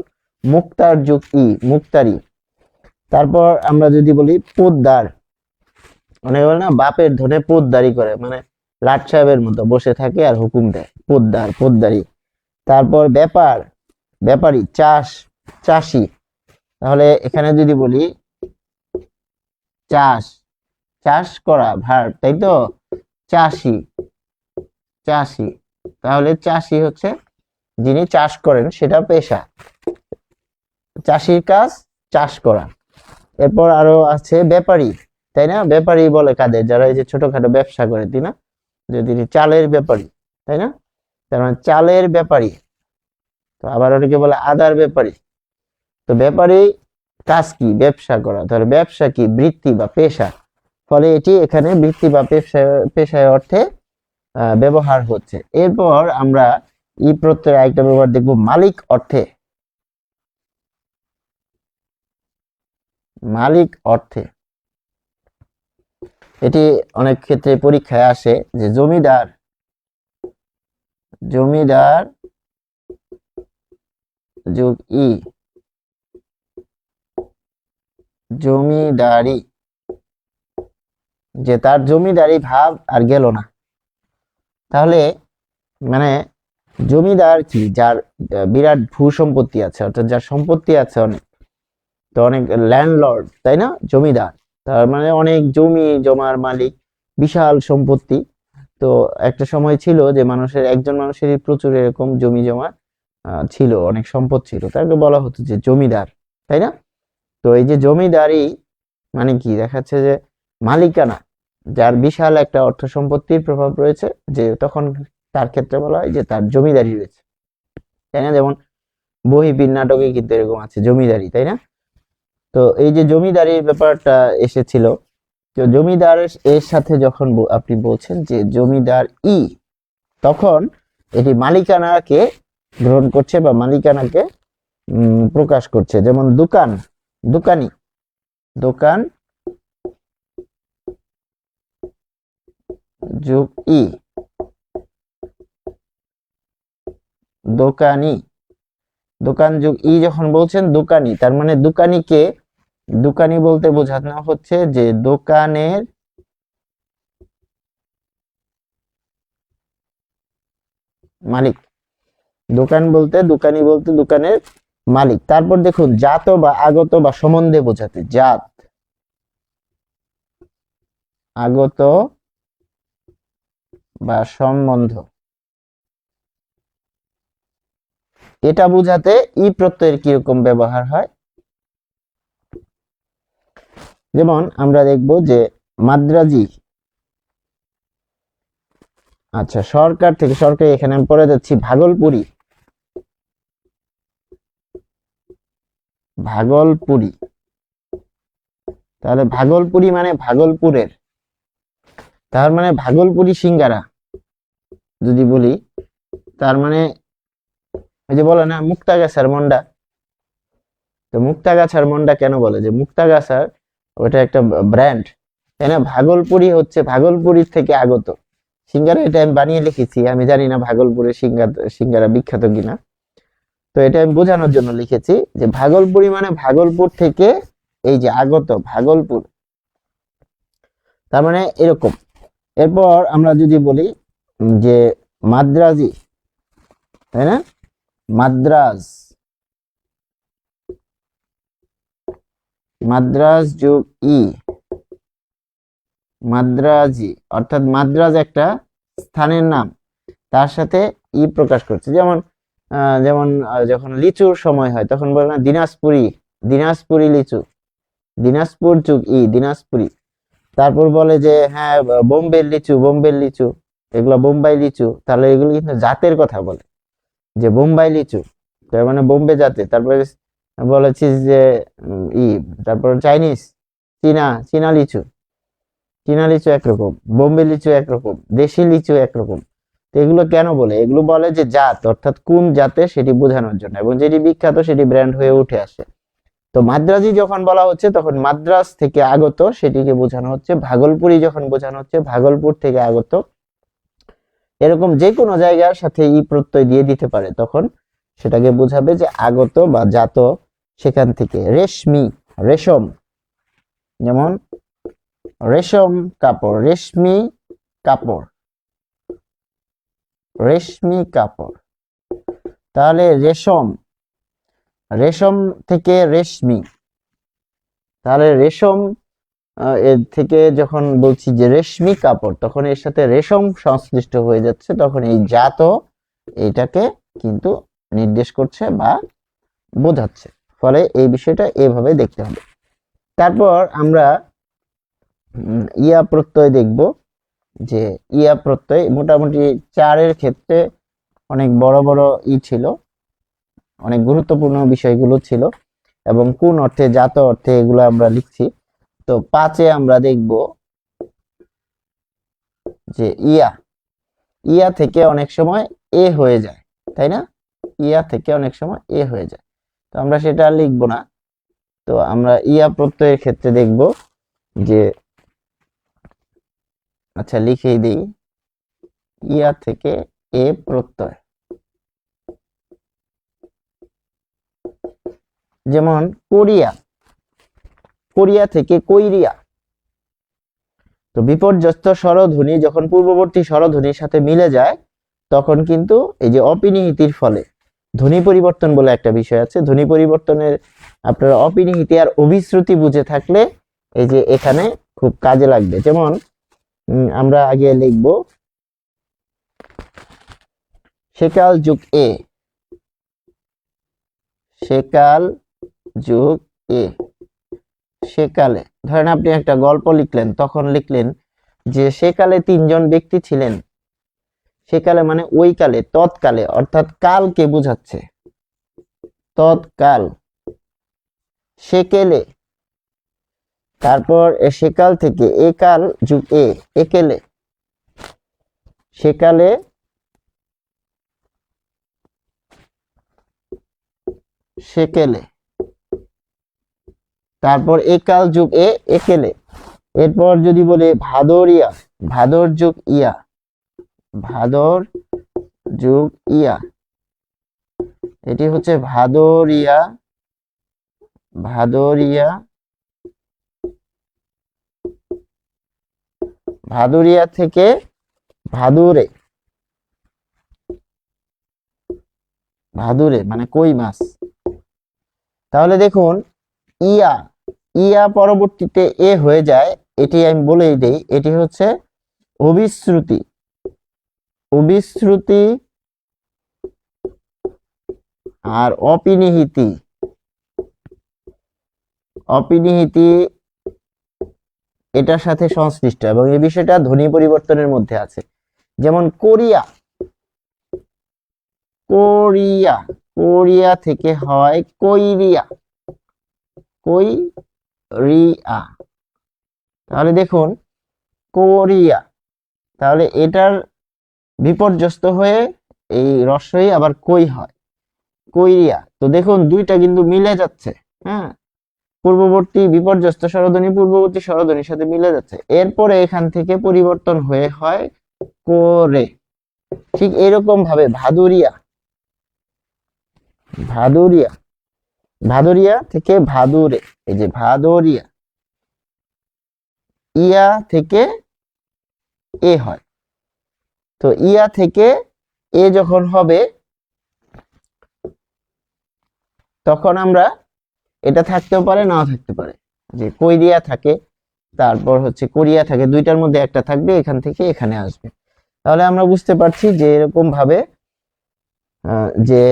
মুক্তার যুগ ই, মুক্তারি। তারপর আমরা যদি বলি পোদ্দার, অনেকে বলে না বাপের ধনে পোদ্দারি করে, মানে লাট সাহেবের মতো বসে থাকে আর হুকুম দেয়, পোদ্দার পোদ্দারি। তারপর ব্যাপার, ব্যাপারী, চাষ, চাষি। তাহলে এখানে যদি বলি চাষ, চাষ করা ভার্ব, তাই তো? চাষি, চাষি। তাহলে চাষি হচ্ছে যিনি চাষ করেন, সেটা পেশা, চাষির কাজ চাষ করা। এরপর আরো আছে ব্যাপারী, তাই না? ব্যাপারী বলে কাদের? যারা এই যে ছোটখাটো ব্যবসা করে, তাই না? যে তিনি চালের ব্যাপারী, তাই না? তার মানে চালের ব্যাপারী। তো আবার অনেকে বলে আদার ব্যাপারী। তো ব্যাপারী কাজ কি? ব্যবসা করা। তাহলে ব্যবসা কি? বৃত্তি বা পেশা। ফলে এটি এখানে বৃত্তি বা পেশায় অর্থে ব্যবহার হচ্ছে। এরপর আমরা ই প্রত্যয়ের আরেকটা ব্যবহার দেখব মালিক অর্থে। মালিক অর্থে এটি অনেক ক্ষেত্রে পরীক্ষায় আসে যে জমিদার, জমিদার যোগ ই, জমিদারি, যে তার জমিদারি ভাব আর গেল না। তাহলে মানে জমিদার কি? যার বিরাট ভূ সম্পত্তি আছে, অর্থাৎ যার সম্পত্তি আছে অনেক, তো অনেক ল্যান্ডলর্ড, তাই না? জমিদার তার মানে অনেক জমি জমার মালিক, বিশাল সম্পত্তি। তো একটা সময় ছিল যে মানুষের, একজন মানুষেরই প্রচুর এরকম জমি জমা ছিল, অনেক সম্পদ ছিল, তাকে বলা হতো যে জমিদার, তাই না? তো এই যে জমিদারি মানে কি দেখাচ্ছে, যে মালিকানা, যার বিশাল একটা অর্থ সম্পত্তির প্রভাব রয়েছে, যে তখন তার ক্ষেত্রে বলা হয় যে তার জমিদারি রয়েছে, তাই না? যেমন বহিবীর নাটকে কিন্তু এরকম আছে জমিদারি, তাই না? তো এই যে জমিদারির ব্যাপারটা এসেছিল, তো জমিদার এর সাথে যখন আপনি বলছেন যে জমিদার ই, তখন এটি মালিকানাকে গ্রহণ করছে বা মালিকানাকে প্রকাশ করছে। যেমন দোকান, দোকানি, দোকান যোগ ই, দোকানি, দোকান যোগ ই যখন বলছেন দোকানি, তার মানে দোকানিকে, দোকানি বলতে বোঝানো হচ্ছে যে দোকানের মালিক। দোকান বলতে, দোকানি বলতে দোকানের মালিক। তারপর দেখুন জাত বা আগত বা সম্বন্ধে বোঝাতে, জাত, আগত বা সম্বন্ধ, এটা বোঝাতে ই প্রত্যয়ের কিরকম ব্যবহার হয়। যেমন আমরা দেখব যে মাদ্রাজি, আচ্ছা সরকার থেকে, সরকারি, এখানে আমি পড়ে যাচ্ছি ভাগলপুরি, ভাগলপুরি। তাহলে ভাগলপুরি মানে ভাগলপুরের, তার মানে ভাগলপুরি সিঙ্গারা যদি বলি, তার মানে ওই যে বলে না মুক্তাগাছার মন্ডা। তো মুক্তাগাছার মন্ডা কেন বলে? যে মুক্তাগাছার ওটা একটা ব্র্যান্ড, তাই না? ভাগলপুরি হচ্ছে ভাগলপুরীর থেকে আগত। সিঙ্গারা এটা আমি বানিয়ে লিখেছি, আমি জানি না ভাগলপুরের সিঙ্গারা বিখ্যাত কিনা। তো এটা আমি বোঝানোর জন্য লিখেছি যে ভাগলপুরি মানে ভাগলপুর থেকে এই যে আগত ভাগলপুর, তার মানে এরকম। এরপর আমরা যদি বলি যে মাদ্রাজি, তাই না? মাদ্রাজ, মাদ্রাজ যোগ ই, মাদ্রাজি, অর্থাৎ মাদ্রাজ একটা স্থানের নাম, তার সাথে ই প্রকাশ করছে। যেমন যখন লিচুর সময় হয় তখন বলে না দিনাজপুরি, দিনাজপুরি লিচু, দিনাজপুর যোগ ই, দিনাজপুরি। তারপর বলে যে হ্যাঁ বোম্বের লিচু, বোম্বের লিচু, এগুলো বোম্বাই লিচু, তাহলে এগুলো কিন্তু জাতের কথা বলে, যে বোম্বাই লিচু তার মানে বোম্বে জাতে। তারপরে বলেছি যে তারপর চাইনিজ, চীনা, চীনা লিচু, চীনা লিচু একরকম, বোম্বে লিচু একরকম, দেশি লিচু একরকম। তো এগুলো কেন বলে? এগুলো বলে যে জাত, অর্থাৎ কোন জাতে সেটি বোঝানোর জন্য, এবং যেটি বিখ্যাত সেটি ব্র্যান্ড হয়ে উঠে আসে। তো মাদ্রাজি যখন বলা হচ্ছে তখন মাদ্রাজ থেকে আগত সেটিকে বোঝানো হচ্ছে, ভাগলপুরি যখন বোঝানো হচ্ছে ভাগলপুর থেকে আগত। এরকম যে কোনো জায়গার সাথে ই প্রত্যয় দিয়ে দিতে পারে, তখন সেটাকে বোঝাবে যে আগত বা জাত সেখান থেকে। রেশমি, রেশম, যেমন রেশম কাপড়, রেশমি কাপড়, রেশমি কাপড়। তাহলে রেশম, রেশম থেকে রেশমি, তাহলে রেশম এর থেকে যখন বলছি যে রেশমি কাপড়, তখন এর সাথে রেশম সংশ্লিষ্ট হয়ে যাচ্ছে, তখন এই জাত এইটাকে কিন্তু নির্দেশ করছে বা বোঝাচ্ছে। ফলে এই বিষয়টা এভাবে দেখতে হবে। তারপর আমরা ইয়া প্রত্যয় দেখব, যে ইয়া প্রত্যয় মোটামুটি চারের ক্ষেত্রে অনেক বড় বড় ছিল, অনেক গুরুত্বপূর্ণ বিষয়গুলো ছিল, এবং কোন অর্থে, জাত অর্থে এগুলো আমরা লিখছি। তো 5-এ আমরা দেখব যে ইয়া, ইয়া থেকে অনেক সময় এ হয়ে যায়, তাই না? ইয়া থেকে অনেক সময় এ হয়ে যায়, তো আমরা সেটা লিখবো না। তো আমরা ইয়া প্রত্যয়ের ক্ষেত্রে দেখব যে, আচ্ছা লিখেই দিই, ইয়া থেকে এ প্রত্যয়, যেমন কোরিয়া, কোরিয়া থেকে কৈরিয়া। তো বিপর্যস্ত স্বরধ্বনি যখন পূর্ববর্তী স্বরধ্বনির সাথে মিলে যায়, তখন কিন্তু এই যে অপিনিহিতির ফলে ধ্বনি পরিবর্তন বলে একটা বিষয় আছে, ধ্বনি পরিবর্তনের আপনারা অপিনিহিতি আর অভিশ্রুতি বুঝে থাকলে এই যে এখানে খুব কাজে লাগবে। যেমন আমরা আগে লিখব সেকাল যুগ এ, সেকাল যুগ এ, সেকালে। ধরেন আপনি একটা গল্প লিখলেন, তখন লিখলেন যে সেকালে 3 জন ব্যক্তি ছিলেন। সেকালে মানে ওই কালে, তৎকালে, অর্থাৎ কালকে বোঝাচ্ছে, তৎকাল। সেকেলে, তারপর সেকাল থেকে একাল যুগ এ, একেলে, সেকালে, সেকেলে, তারপর একাল যুগ এ, একেলে। এরপর যদি বলে ভাদরিয়া, ভাদর যুগ ইয়া, ভাদর যুগ ইয়া, এটি হচ্ছে ভাদরিয়া, ভাদরিয়া, ভাদুরিয়া থেকে ভাদুরে, ভাদুরে মানে কই মাছ। তাহলে দেখুন ইয়া, ইয়া পরবর্তীতে এ হয়ে যায়, এটি আমি বলেই দেই, এটি হচ্ছে অভিশ্রুতি, অভিশ্রুতি আর অপিনিহিতি, অপিনিহিতি এটার সাথে সংশ্লিষ্ট, এবং এই বিষয়টা ধ্বনি পরিবর্তনের মধ্যে আছে। যেমন কোরিয়া, কোরিয়া, কোরিয়া থেকে হয় কৈরিয়া, কৈরিয়া। তাহলে দেখুন কোরিয়া, তাহলে এটার বিপর্যস্ত হয়ে এই রস্বই আবার কই হয়, কৈরিয়া। তো দেখুন দুইটা কিন্তু মিলে যাচ্ছে, হ্যাঁ, পূর্ববর্তী বিপর্যস্ত স্বরধ্বনি পূর্ববর্তী স্বরধ্বনির সাথে মিলে যাচ্ছে, এরপরে এখান থেকে পরিবর্তন হয়ে হয় করে। ঠিক এরকম ভাবে ভাদুরিয়া, ভাদুরিয়া, ভাদুরিয়া থেকে ভাদুরে, এই যে ভাদুরিয়া, ইয়া থেকে এ হয়। তো ইয়া থেকে এ যখন হবে তখন আমরা, এটা থাকতেও পারে নাও থাকতে পারে, যে কৈরিয়া থাকে, তারপর হচ্ছে কোরিয়া থাকে, দুইটার মধ্যে একটা থাকবে, এখান থেকে এখানে আসবে। তাহলে আমরা বুঝতে পারছি যে এরকম ভাবে যে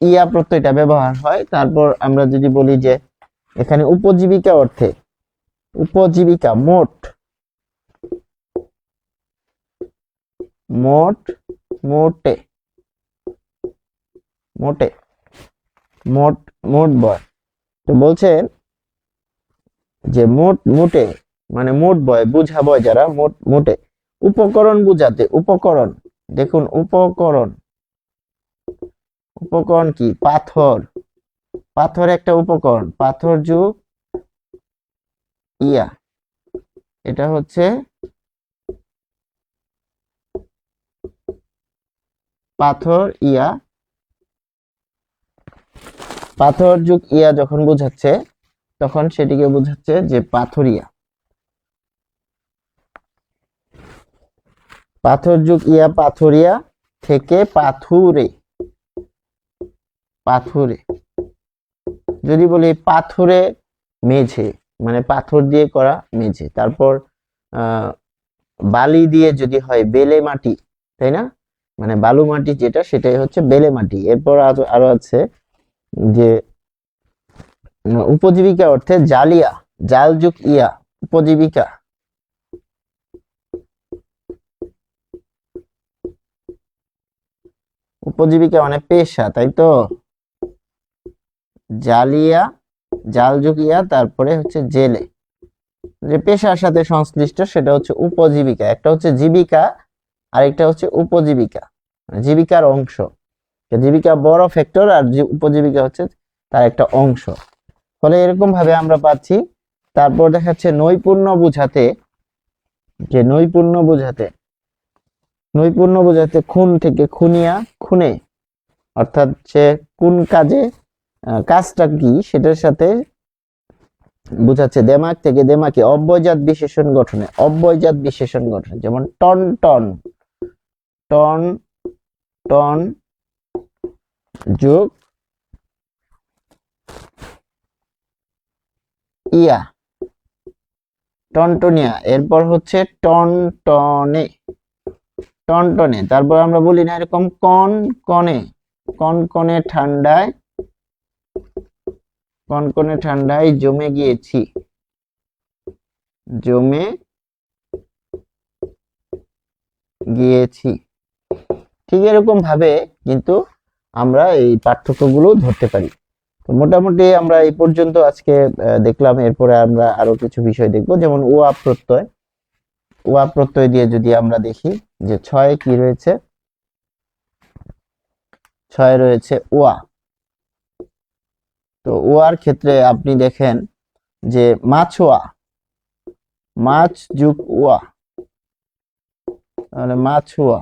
ইয়া প্রত্যয়টা ব্যবহার হয়। তারপর আমরা যদি বলি যে এখানে উপজীবিকা অর্থে, উপজীবিকা মোট, মোট, মোটে, মোটে, মোট, মোট বয়। তো বলছেন যে মোট, মোটে মানে মোট বয়, বুঝা বয় যারা, মোট, মোটে। উপকরণ বুঝাতে, উপকরণ, দেখুন উপকরণ, উপকরণ কি? পাথর, পাথর একটা উপকরণ, পাথর যুগ ইয়া, এটা হচ্ছে পাথর ইয়া, পাথর যুগ ইয়া যখন বোঝাচ্ছে তখন সেটিকে বোঝাচ্ছে যে পাথরিয়া। পাথর যুগ ইয়া পাথরিয়া থেকে পাথুরে, পাথুরে। যদি বলি পাথুরে মেঝে, মানে পাথর দিয়ে করা মেঝে। তারপর বালি দিয়ে যদি হয় বেলে মাটি, তাই না, মানে বালু মাটি যেটা, সেটাই হচ্ছে বেলে মাটি। এরপর আরো আছে যে উপজীবিকা অর্থে জালিয়া, জাল যুগ ইয়া, উপজীবিকা, উপজীবিকা মানে পেশা, তাই তো, জালিয়া, জাল যুগ ইয়া, তারপরে হচ্ছে জেলে, যে পেশার সাথে সংশ্লিষ্ট, সেটা হচ্ছে উপজীবিকা। একটা হচ্ছে জীবিকা, আরেকটা হচ্ছে উপজীবিকা, জীবিকার অংশ। জীবিকা বড় ফ্যাক্টর, আর উপজীবিকা হচ্ছে তার একটা অংশ। ফলে এরকম ভাবে আমরা পাচ্ছি। তারপর দেখাচ্ছে নৈপুণ্য বুঝাতে, যে নৈপুণ্য বুঝাতে, নৈপুণ্য বুঝাতে খুন থেকে খুনিয়া, খুনে, অর্থাৎ সে কোন কাজে, কাজটা কি সেটার সাথে বুঝাচ্ছে। দেমাক থেকে দেমাকে, অব্যয়জাত বিশেষণ গঠনে, অব্যয়জাত বিশেষণ গঠনে, যেমন টন টন, টন টন যোগ ইয়া, টনটনিয়া। এরপর হচ্ছে টনটনে, টনটনে। তারপর আমরা বলি না এরকম কন কনে, কনকনে ঠান্ডায়, কনকনে ঠান্ডায় জমে গিয়েছি, জমে গিয়েছি। ঠিক এরকম ভাবে কিন্তু আমরা এই পার্থক্যগুলো ধরতে পারি। তো মোটামুটি আমরা এই পর্যন্ত আজকে দেখলাম। এরপরে আমরা আরো কিছু বিষয় দেখব, যেমন ওয়া প্রত্যয়। ওয়া প্রত্যয় দিয়ে যদি আমরা দেখি যে ছয় কি রয়েছে, ছয় রয়েছে ওয়া। তো ওয়ার ক্ষেত্রে আপনি দেখেন যে মাছোয়া, মাছ যুগ ওয়া, তাহলে মাছোয়া,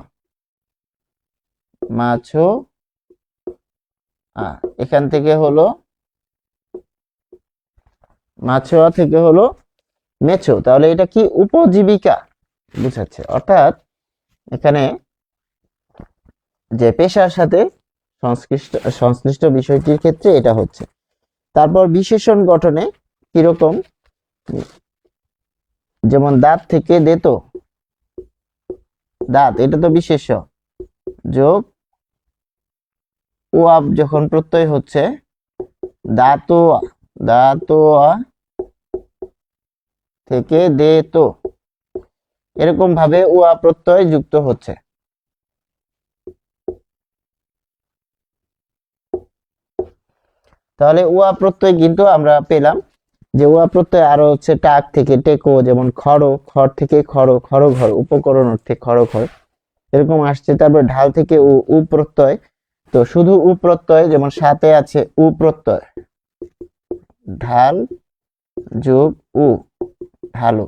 মাছো, এখান থেকে হলো মাছোয়া থেকে হলো মেছো। তাহলে এটা কি? উপজীবিকা বুঝাচ্ছে। অর্থাৎ এখানে যে পেশার সাথে সংশ্লিষ্ট বিষয়টির ক্ষেত্রে এটা হচ্ছে। তারপর বিশেষণ গঠনে কিরকম, যেমন দাঁত থেকে দেত, দাঁত, এটা তো বিশেষ্য, যোগ ওয়া যখন প্রত্যয় হচ্ছে দাঁতোয়া, দাঁতোয়া থেকে দেত, এরকম ভাবে ওয়া প্রত্যয় যুক্ত হচ্ছে। তাহলে ওয়া প্রত্যয় কিন্তু আমরা পেলাম যে ওয়া প্রত্যয় আরো হচ্ছে টাক থেকে টেকো, যেমন খড়, খড় থেকে খড়, খড় ঘর, উপকরণ অর্থে খড় ঘর, এরকম আসছে। তারপর ঢাল থেকে উ প্রত্যয়, তো শুধু উ প্রত্যয়, যেমন সাথে আছে উ প্রত্যয়, ঢাল যোগ উ, ঢালু।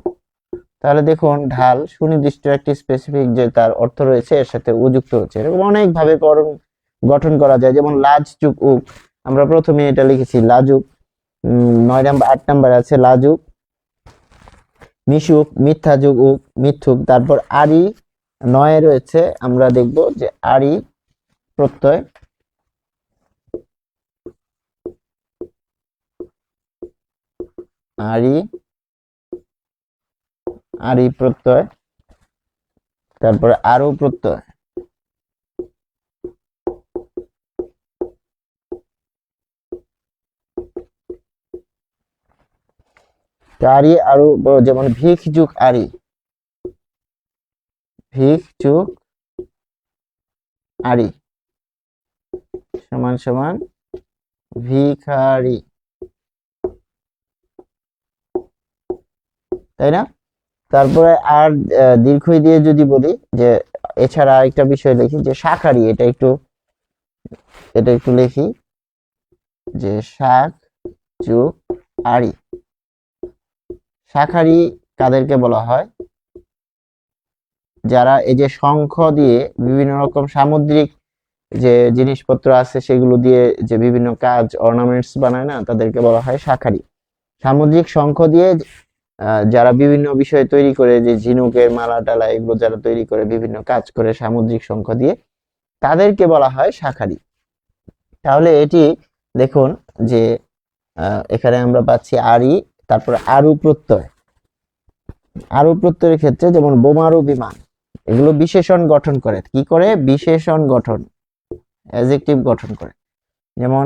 তাহলে দেখুন ঢাল সুনির্দিষ্ট একটি স্পেসিফিক যে তার অর্থ রয়েছে এর সাথে উ যুক্ত হচ্ছে। এরকম অনেক ভাবে গঠন করা যায়, যেমন লাজ যোগ উক, আমরা প্রথমে এটা লিখেছি লাজুক। 9 নাম্বার 8 নাম্বার আছে লাজুক। মিশুক, মিথ্যা যোগ উক, মিথ্যুক। তারপর আরি 9 রয়েছে, আমরা দেখব যে আরি প্রত্যয়, আরি, আরি প্রত্যয়। তারপরে আরো প্রত্যয়, আরি আরো, যেমন ভিখ যুগ আরি, ভিখ যুগ আরি সমান সমান ভিখারি, তাই না? তারপরে আর দীর্ঘই দিয়ে যদি বলি যে এছাড়া একটা বিষয় লিখি যে শাখারি, এটা একটু লিখি যে শাক যোগ আরি। শাখারি কাদেরকে বলা হয়? যারা এই যে শঙ্খ দিয়ে বিভিন্ন রকম সামুদ্রিক যে জিনিসপত্র আছে সেগুলো দিয়ে যে বিভিন্ন কাজ অর্নামেন্টস বানায় না, তাদেরকে বলা হয় শাখারি। সামুদ্রিক শঙ্খ দিয়ে যারা বিভিন্ন বিষয় তৈরি করে, যে ঝিনুকের মালা টালা এগুলো যারা তৈরি করে, বিভিন্ন কাজ করে সামুদ্রিক শঙ্খ দিয়ে, তাদেরকে বলা হয় শাখারি। তাহলে এটি দেখুন যে এখানে আমরা পাচ্ছি আরি, তারপরে আরু প্রত্যয়। আরু প্রত্যয়ের ক্ষেত্রে যেমন বোমারু, বিমান, এগুলো বিশেষণ গঠন করে। কি করে? বিশেষণ গঠন, অ্যাডজেক্টিভ গঠন করে। যেমন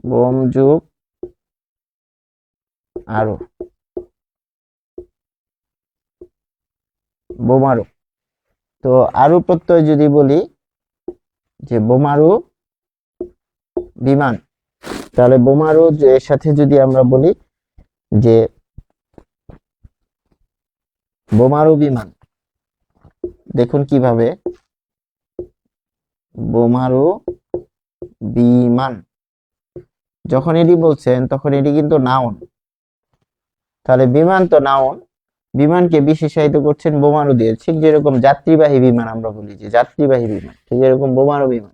বোম যুগ আরো, বোমারু। তো আরু প্রত্যয় যদি বলি যে বোমারু বিমান, তাহলে বোমারু এর সাথে যদি আমরা বলি যে বোমারু বিমান, দেখুন কিভাবে বোমারু বিমান, যখন এটি বলছেন তখন এটি কিন্তু নাউন। তাহলে বিমান তো নাউন, বিমানকে বিশেষায়িত করছেন বোমারু দিয়ে। ঠিক যেরকম যাত্রীবাহী বিমান আমরা বলি যে যাত্রীবাহী বিমান, ঠিক এরকম বোমারু বিমান।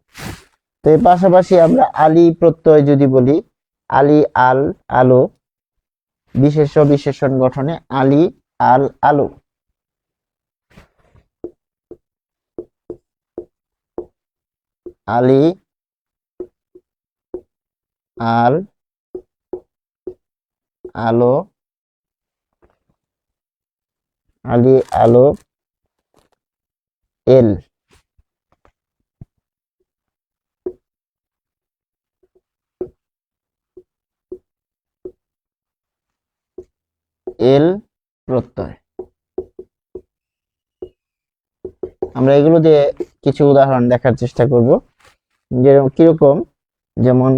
তো এর পাশাপাশি আমরা আলী প্রত্যয় যদি বলি, আলী আল আলো, বিশেষ্য বিশেষণ গঠনে আলী আল আলো। আলী আল আলো, আলী আলো এল, এল প্রত্যয়। আমরা এগুলো দিয়ে কিছু উদাহরণ দেখার চেষ্টা করব, যেরকম কিরকম, যেমন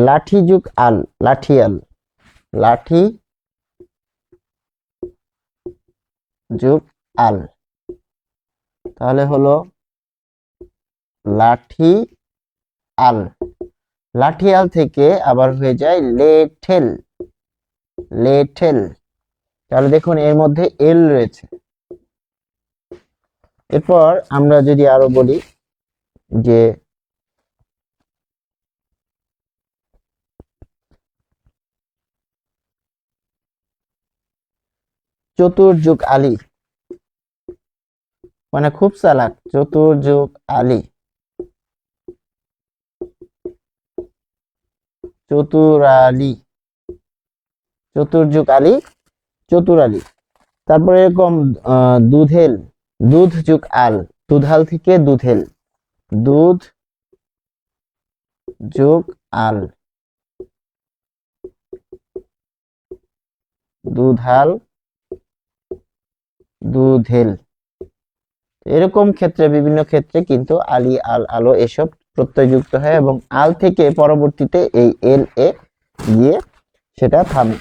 লাঠি যুগ আল, লাঠিয়াল, লাঠি যুগ আল, তাহলে হলো লাঠি আল। লাঠিয়াল থেকে আবার হয়ে যায় লেঠেল, লেঠেল। তাহলে দেখুন এর মধ্যে এল রয়েছে। এরপর আমরা যদি আরো বলি যে চতুর যুগ আলী, মানে খুব চালাক, চতুর যুগ আলী, চতুরালী, চতুর্যুগ আলী, চতুরালী। তারপরে এরকম দুধেল, দুধ যুগ আল, দুধাল থেকে দুধেল, দুধ যুগ আল, দুধাল, দুধেল। এরকম ক্ষেত্রে বিভিন্ন ক্ষেত্রে কিন্তু আলী আল আলো এসব প্রত্যয় যুক্ত হয় এবং আল থেকে পরবর্তীতে এই এল এ গিয়ে সেটা থামে।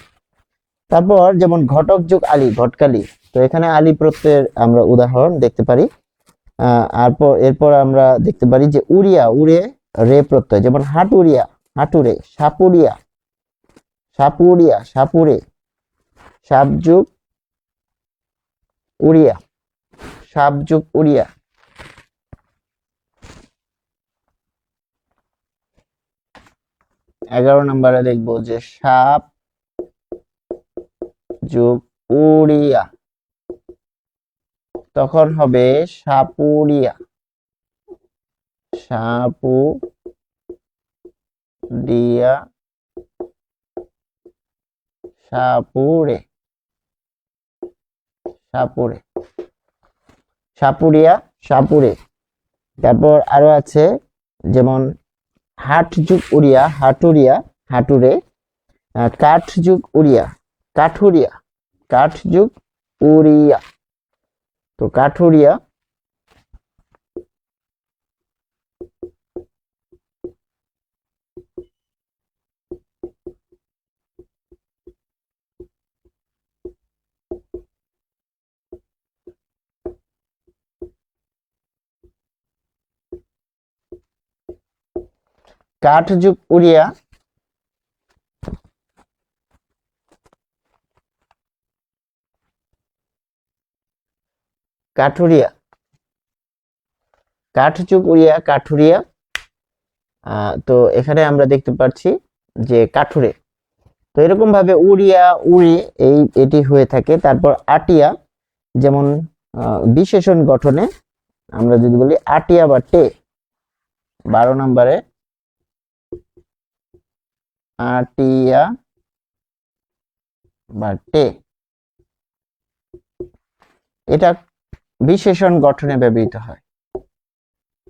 তারপর যেমন ঘটক যুগ আলী, ঘটকালি। তো এখানে আলী প্রত্যয়ের আমরা উদাহরণ দেখতে পারি। এরপর আমরা দেখতে পারি যে উড়িয়া, উড়ে রে প্রত্যয়, যেমন হাটুরিয়া, হাটুরে, সাপুরিয়া, সাপুরিয়া, সাপুরে, সাপ যোগ উড়িয়া, সাপ যোগ উড়িয়া। 11 নম্বরে দেখবো যে সাপ যোগ উড়িয়া, তখন হবে সাপুরিয়া, সাপুরিয়া, সাপুরে, সাপুরে, সাপুরিয়া, সাপুরে। তারপর আরো আছে যেমন হাট যুগ উড়িয়া, হাটুরিয়া, হাটুরে, কাঠ যুগ উড়িয়া, কাঠুরিয়া, কাঠ যুগ উড়িয়া, তো কাঠুরিয়া। কাঠ যুগ উড়িয়া, কাঠুরিয়া, কাঠ যুগ উড়িয়া, কাঠুরিয়া। তো এখানে আমরা দেখতে পাচ্ছি যে কাঠুরে। তো এরকম ভাবে উড়িয়া, উড়ে এটি হয়ে থাকে। তারপর আটিয়া, যেমন বিশেষণ গঠনে আমরা যদি বলি আটিয়া বা টে, 12 নম্বরে আটিয়া বা টে, এটা বিশেষণ গঠনে ব্যবহৃত হয়।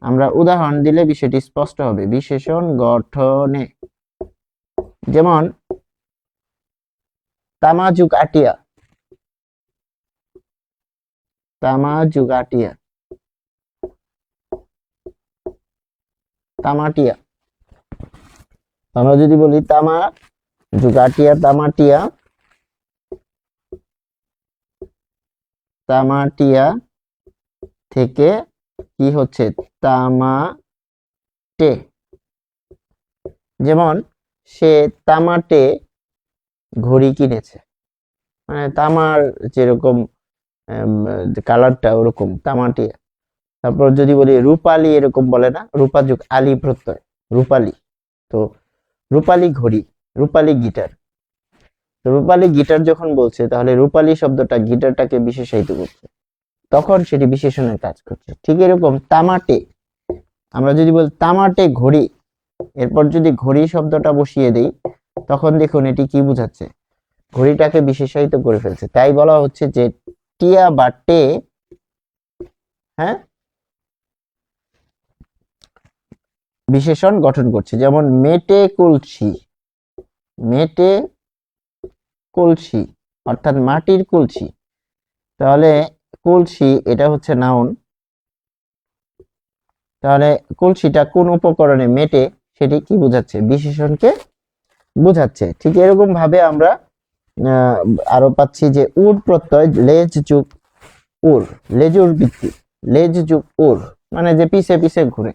আমরা উদাহরণ দিলে বিষয়টি স্পষ্ট হবে। বিশেষণ গঠনে যেমন তামাজুক আটিয়া, তামাজুক আটিয়া, তামাটিয়া। আমরা যদি বলি তামা যুগাটিয়া, তামাটিয়া, তামাটিয়া থেকে কি হচ্ছে তামাটে। যেমন সে তামাটে ঘড়ি কিনেছে, মানে তামার যেরকম কালারটা ওরকম তামাটিয়া। তারপর যদি বলি রূপালী, এরকম বলে না, রূপা যুগ আলী প্রত্যয়, রূপালী। তো রূপালী ঘড়ি, রূপালী গিটার। তো রূপালী গিটার যখন বলছে, তাহলে রূপালী শব্দটা গিটারটাকে বিশেষায়িত করছে, তখন সেটি বিশেষণের কাজ করছে। ঠিক এরকম তামাটে, আমরা যদি বলি তামাটে ঘড়ি, এরপর যদি ঘড়ি শব্দটা বসিয়ে দেই, তখন দেখুন এটি কি বোঝাচ্ছে, ঘড়িটাকে বিশেষায়িত করে ফেলছে। তাই বলা হচ্ছে যে টিয়া বা টে, হ্যাঁ, বিশেষণ গঠন করছে। যেমন মেটে কলসি, মেটে কলসি অর্থাৎ মাটির কলসি। তাহলে কলসি এটা হচ্ছে নাউন, তাহলে কলসিটা কোন উপকরণে মেটে, সেটি কি বোঝাচ্ছে, বিশেষণকে বোঝাচ্ছে। ঠিক এরকম ভাবে আমরা আরো পাচ্ছি যে উর প্রত্যয়, লেজ যুগ উর, লেজুর বৃত্তি, লেজ যুগ উর, মানে যে পিছে পিছে ঘুরে,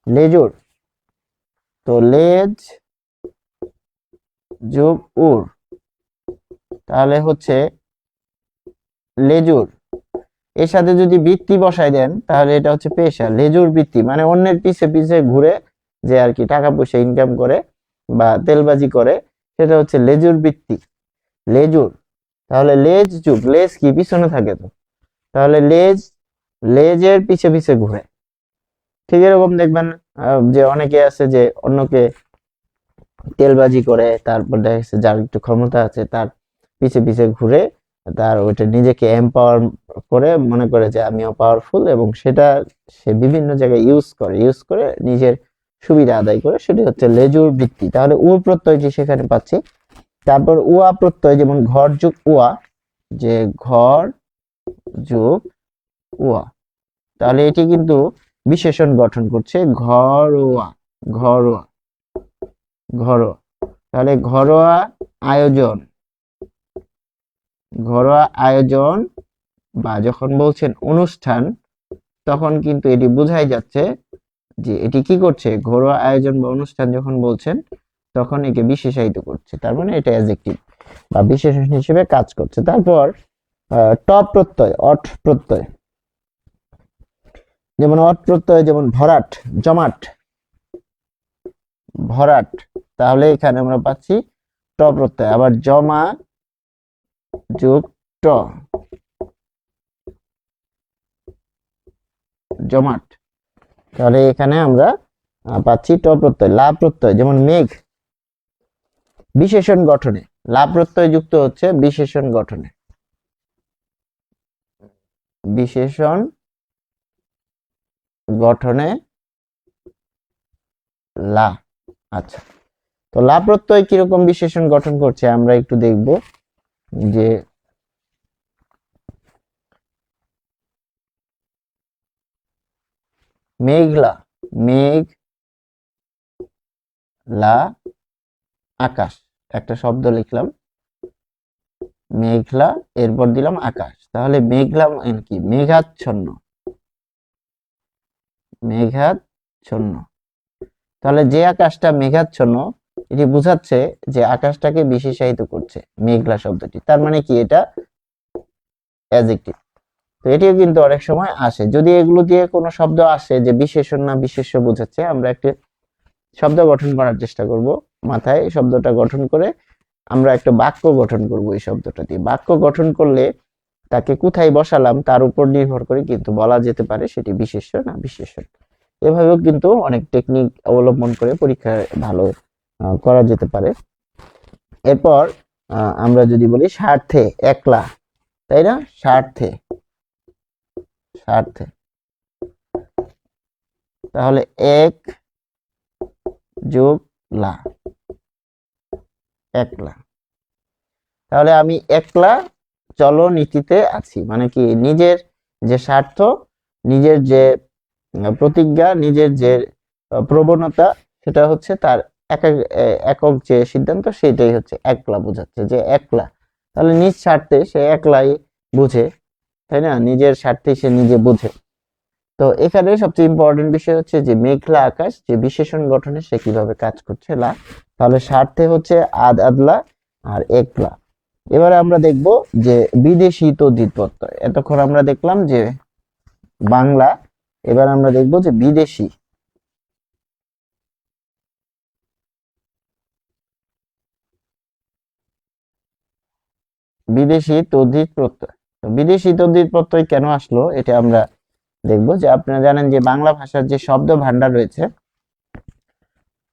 লেজুর। তো লেজ যোগ উর, তাহলে হচ্ছে লেজুর। এর সাথে যদি বৃত্তি বসাই দেন, তাহলে এটা হচ্ছে পেশা, লেজুর বৃত্তি, মানে অন্যের পিছে পিছে ঘুরে যে আর কি টাকা পয়সা ইনকাম করে বা তেলবাজি করে, সেটা হচ্ছে লেজুর বৃত্তি, লেজুর। তাহলে লেজ যুগ, লেজ কি পিছনে থাকে, তো তাহলে লেজ, লেজের পিছে পিছে ঘুরে। ঠিক এরকম দেখবেন যে অনেকে আছে যে অন্যকে তেলবাজি করে, তারপর দেখা যাচ্ছে যার একটু ক্ষমতা আছে তার পিছে পিছে ঘুরে, তার ওইটা নিজেকে এম্পাওয়ার করে, মনে করে যে আমিও পাওয়ারফুল, এবং সেটা সে বিভিন্ন জায়গায় ইউজ করে নিজের সুবিধা আদায় করে, সেটি হচ্ছে লেজুর বৃত্তি। তাহলে উর প্রত্যয়টি সেখানে পাচ্ছি। তারপর উয়া প্রত্যয়, যেমন ঘর যুগ উয়া, যে ঘর যুগ উয়া, তাহলে এটি কিন্তু বিশেষণ গঠন করছে, ঘরোয়া, ঘরোয়া, ঘরোয়া। তাহলে ঘরোয়া আয়োজন, ঘরোয়া আয়োজন, বা যখন বলছেন অনুষ্ঠান, তখন কিন্তু এটি বোঝাই যাচ্ছে যে এটি কি করছে, ঘরোয়া আয়োজন বা অনুষ্ঠান যখন বলছেন, তখন একে বিশেষায়িত করছে, তার মানে এটা অ্যাডজেক্টিভ বা বিশেষণ হিসেবে কাজ করছে। তারপর ট প্রত্যয়, অট প্রত্যয়, যেমন অট প্রত্যয়, যেমন ভরাট, জমাট, ভরাট, তাহলে এখানে আমরা পাচ্ছি ট প্রত্যয়। আবার জমা যোগ ট, জমাট, তাহলে এখানে আমরা পাচ্ছি ট প্রত্যয়। লা প্রত্যয়, যেমন মেঘ, বিশেষণ গঠনে, লা প্রত্যয় যুক্ত হচ্ছে বিশেষণ গঠনে, বিশেষণ গঠনে লা। আচ্ছা, তো লা প্রত্যয় কিরকম বিশেষণ গঠন করছে আমরা একটু দেখব। যে মেঘলা, মেঘ লা আকাশ, একটা শব্দ লিখলাম মেঘলা, এরপর দিলাম আকাশ, তাহলে মেঘলা মানে কি? মেঘাচ্ছন্ন, মেঘাচ্ছন্ন। তাহলে যে আকাশটা মেঘাচ্ছন্ন, এটি বোঝাচ্ছে যে আকাশটাকে বিশেষায়িত করছে মেঘলা শব্দটি, তার মানে কি? এটা অ্যাডজেক্টিভ। তো এটিও কিন্তু অনেক সময় আসে, যদি এগুলো দিয়ে কোনো শব্দ আসে যে বিশেষণ না বিশেষ্য বোঝাচ্ছে, আমরা একটি শব্দ গঠন করার চেষ্টা করব, মাথায় শব্দটা গঠন করে আমরা একটা বাক্য গঠন করব এই শব্দটা দিয়ে। বাক্য গঠন করলে তাকে কোথায় বসালাম তার উপর নির্ভর করে কিন্তু বলা যেতে পারে সেটি বিশেষ্য না বিশেষণ। এভাবেও কিন্তু অনেক টেকনিক অবলম্বন করে পরীক্ষায় ভালো করা যেতে পারে। এরপর আমরা যদি বলি স্বার্থে, একলা, তাই না? স্বার্থে, স্বার্থে, তাহলে এক যোগ লা, একলা। তাহলে আমি একলা চলনীতিতে আছি, মানে কি? নিজের যে স্বার্থ, নিজের যে প্রতিজ্ঞা, নিজের যে প্রবণতা, সেটা হচ্ছে তার একক যে সিদ্ধান্ত, সেটাই হচ্ছে একলা বোঝাচ্ছে, যে একলা। তাহলে নিজ স্বার্থে সে একলাই বুঝে, তাই না? নিজের স্বার্থে সে নিজে বুঝে। তো এখানে সবচেয়ে ইম্পর্টেন্ট বিষয় হচ্ছে যে মেঘলা আকাশ, যে বিশেষণ গঠনে সে কিভাবে কাজ করছে, লা। তাহলে স্বার্থে হচ্ছে আদ, আদলা, আর একলা। এবারে আমরা দেখব যে বিদেশি তদ্ধিত প্রত্যয়। এতক্ষণ আমরা দেখলাম যে বাংলা, এবার আমরা দেখব যে বিদেশি। বিদেশি তদ্ধিত প্রত্যয়। তো বিদেশি তদ্ধিত প্রত্যয় কেন আসলো এটা আমরা দেখব। যে আপনারা জানেন যে বাংলা ভাষার যে শব্দ ভান্ডার রয়েছে,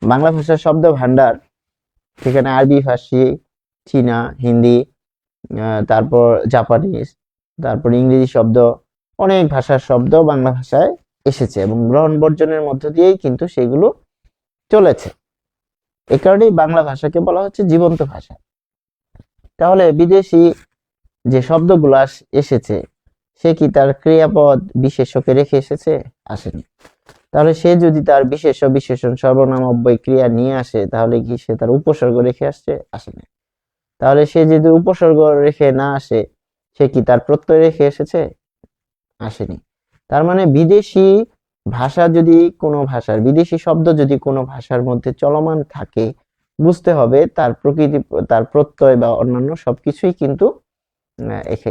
বাংলা ভাষার শব্দ ভান্ডার, সেখানে আরবি ফার্সি, চীনা, হিন্দি, তারপর জাপানিজ, তারপর ইংরেজি শব্দ, অনেক ভাষার শব্দ বাংলা ভাষায় এসেছে এবং গ্রহণ বর্জনের মধ্য দিয়েই কিন্তু সেগুলো চলেছে। এ কারণেই বাংলা ভাষাকে বলা হচ্ছে জীবন্ত ভাষা। তাহলে বিদেশি যে শব্দগুলো এসেছে, সে কি তার ক্রিয়াপদ বিশেষ্যকে রেখে এসেছে? আসেনি। তাহলে সে যদি তার বিশেষ্য, বিশেষণ, সর্বনাম, অব্যয়, ক্রিয়া নিয়ে আসে, তাহলে কি সে তার উপসর্গ রেখে আসছে? আসেনি। তাহলে সে যদি উপসর্গ রেখে না আসে, সে কি তার প্রত্যয় রেখে এসেছে? আসেনি। তার মানে বিদেশি ভাষা যদি কোনো ভাষার, বিদেশি শব্দ যদি কোনো ভাষার মধ্যে চলমান থাকে, বুঝতে হবে তার প্রকৃতি, তার প্রত্যয় বা অন্যান্য সবকিছুই কিন্তু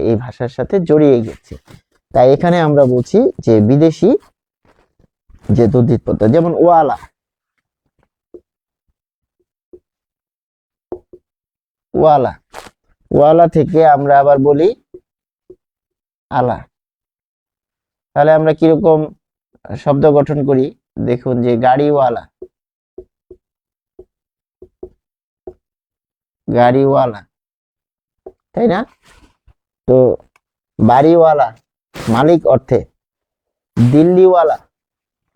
এই ভাষার সাথে জড়িয়ে গেছে। তাই এখানে আমরা বলছি যে বিদেশি যে তদ্ধিত প্রত্যয়, যেমন ওয়ালা, ওয়ালা, ওয়ালা থেকে আমরা আবার বলি আলা। তাহলে আমরা কিরকম শব্দ গঠন করি দেখুন, যে গাড়িওয়ালা, গাড়িওয়ালা, তাই না? তো বাড়িওয়ালা মালিক অর্থে, দিল্লিওয়ালা,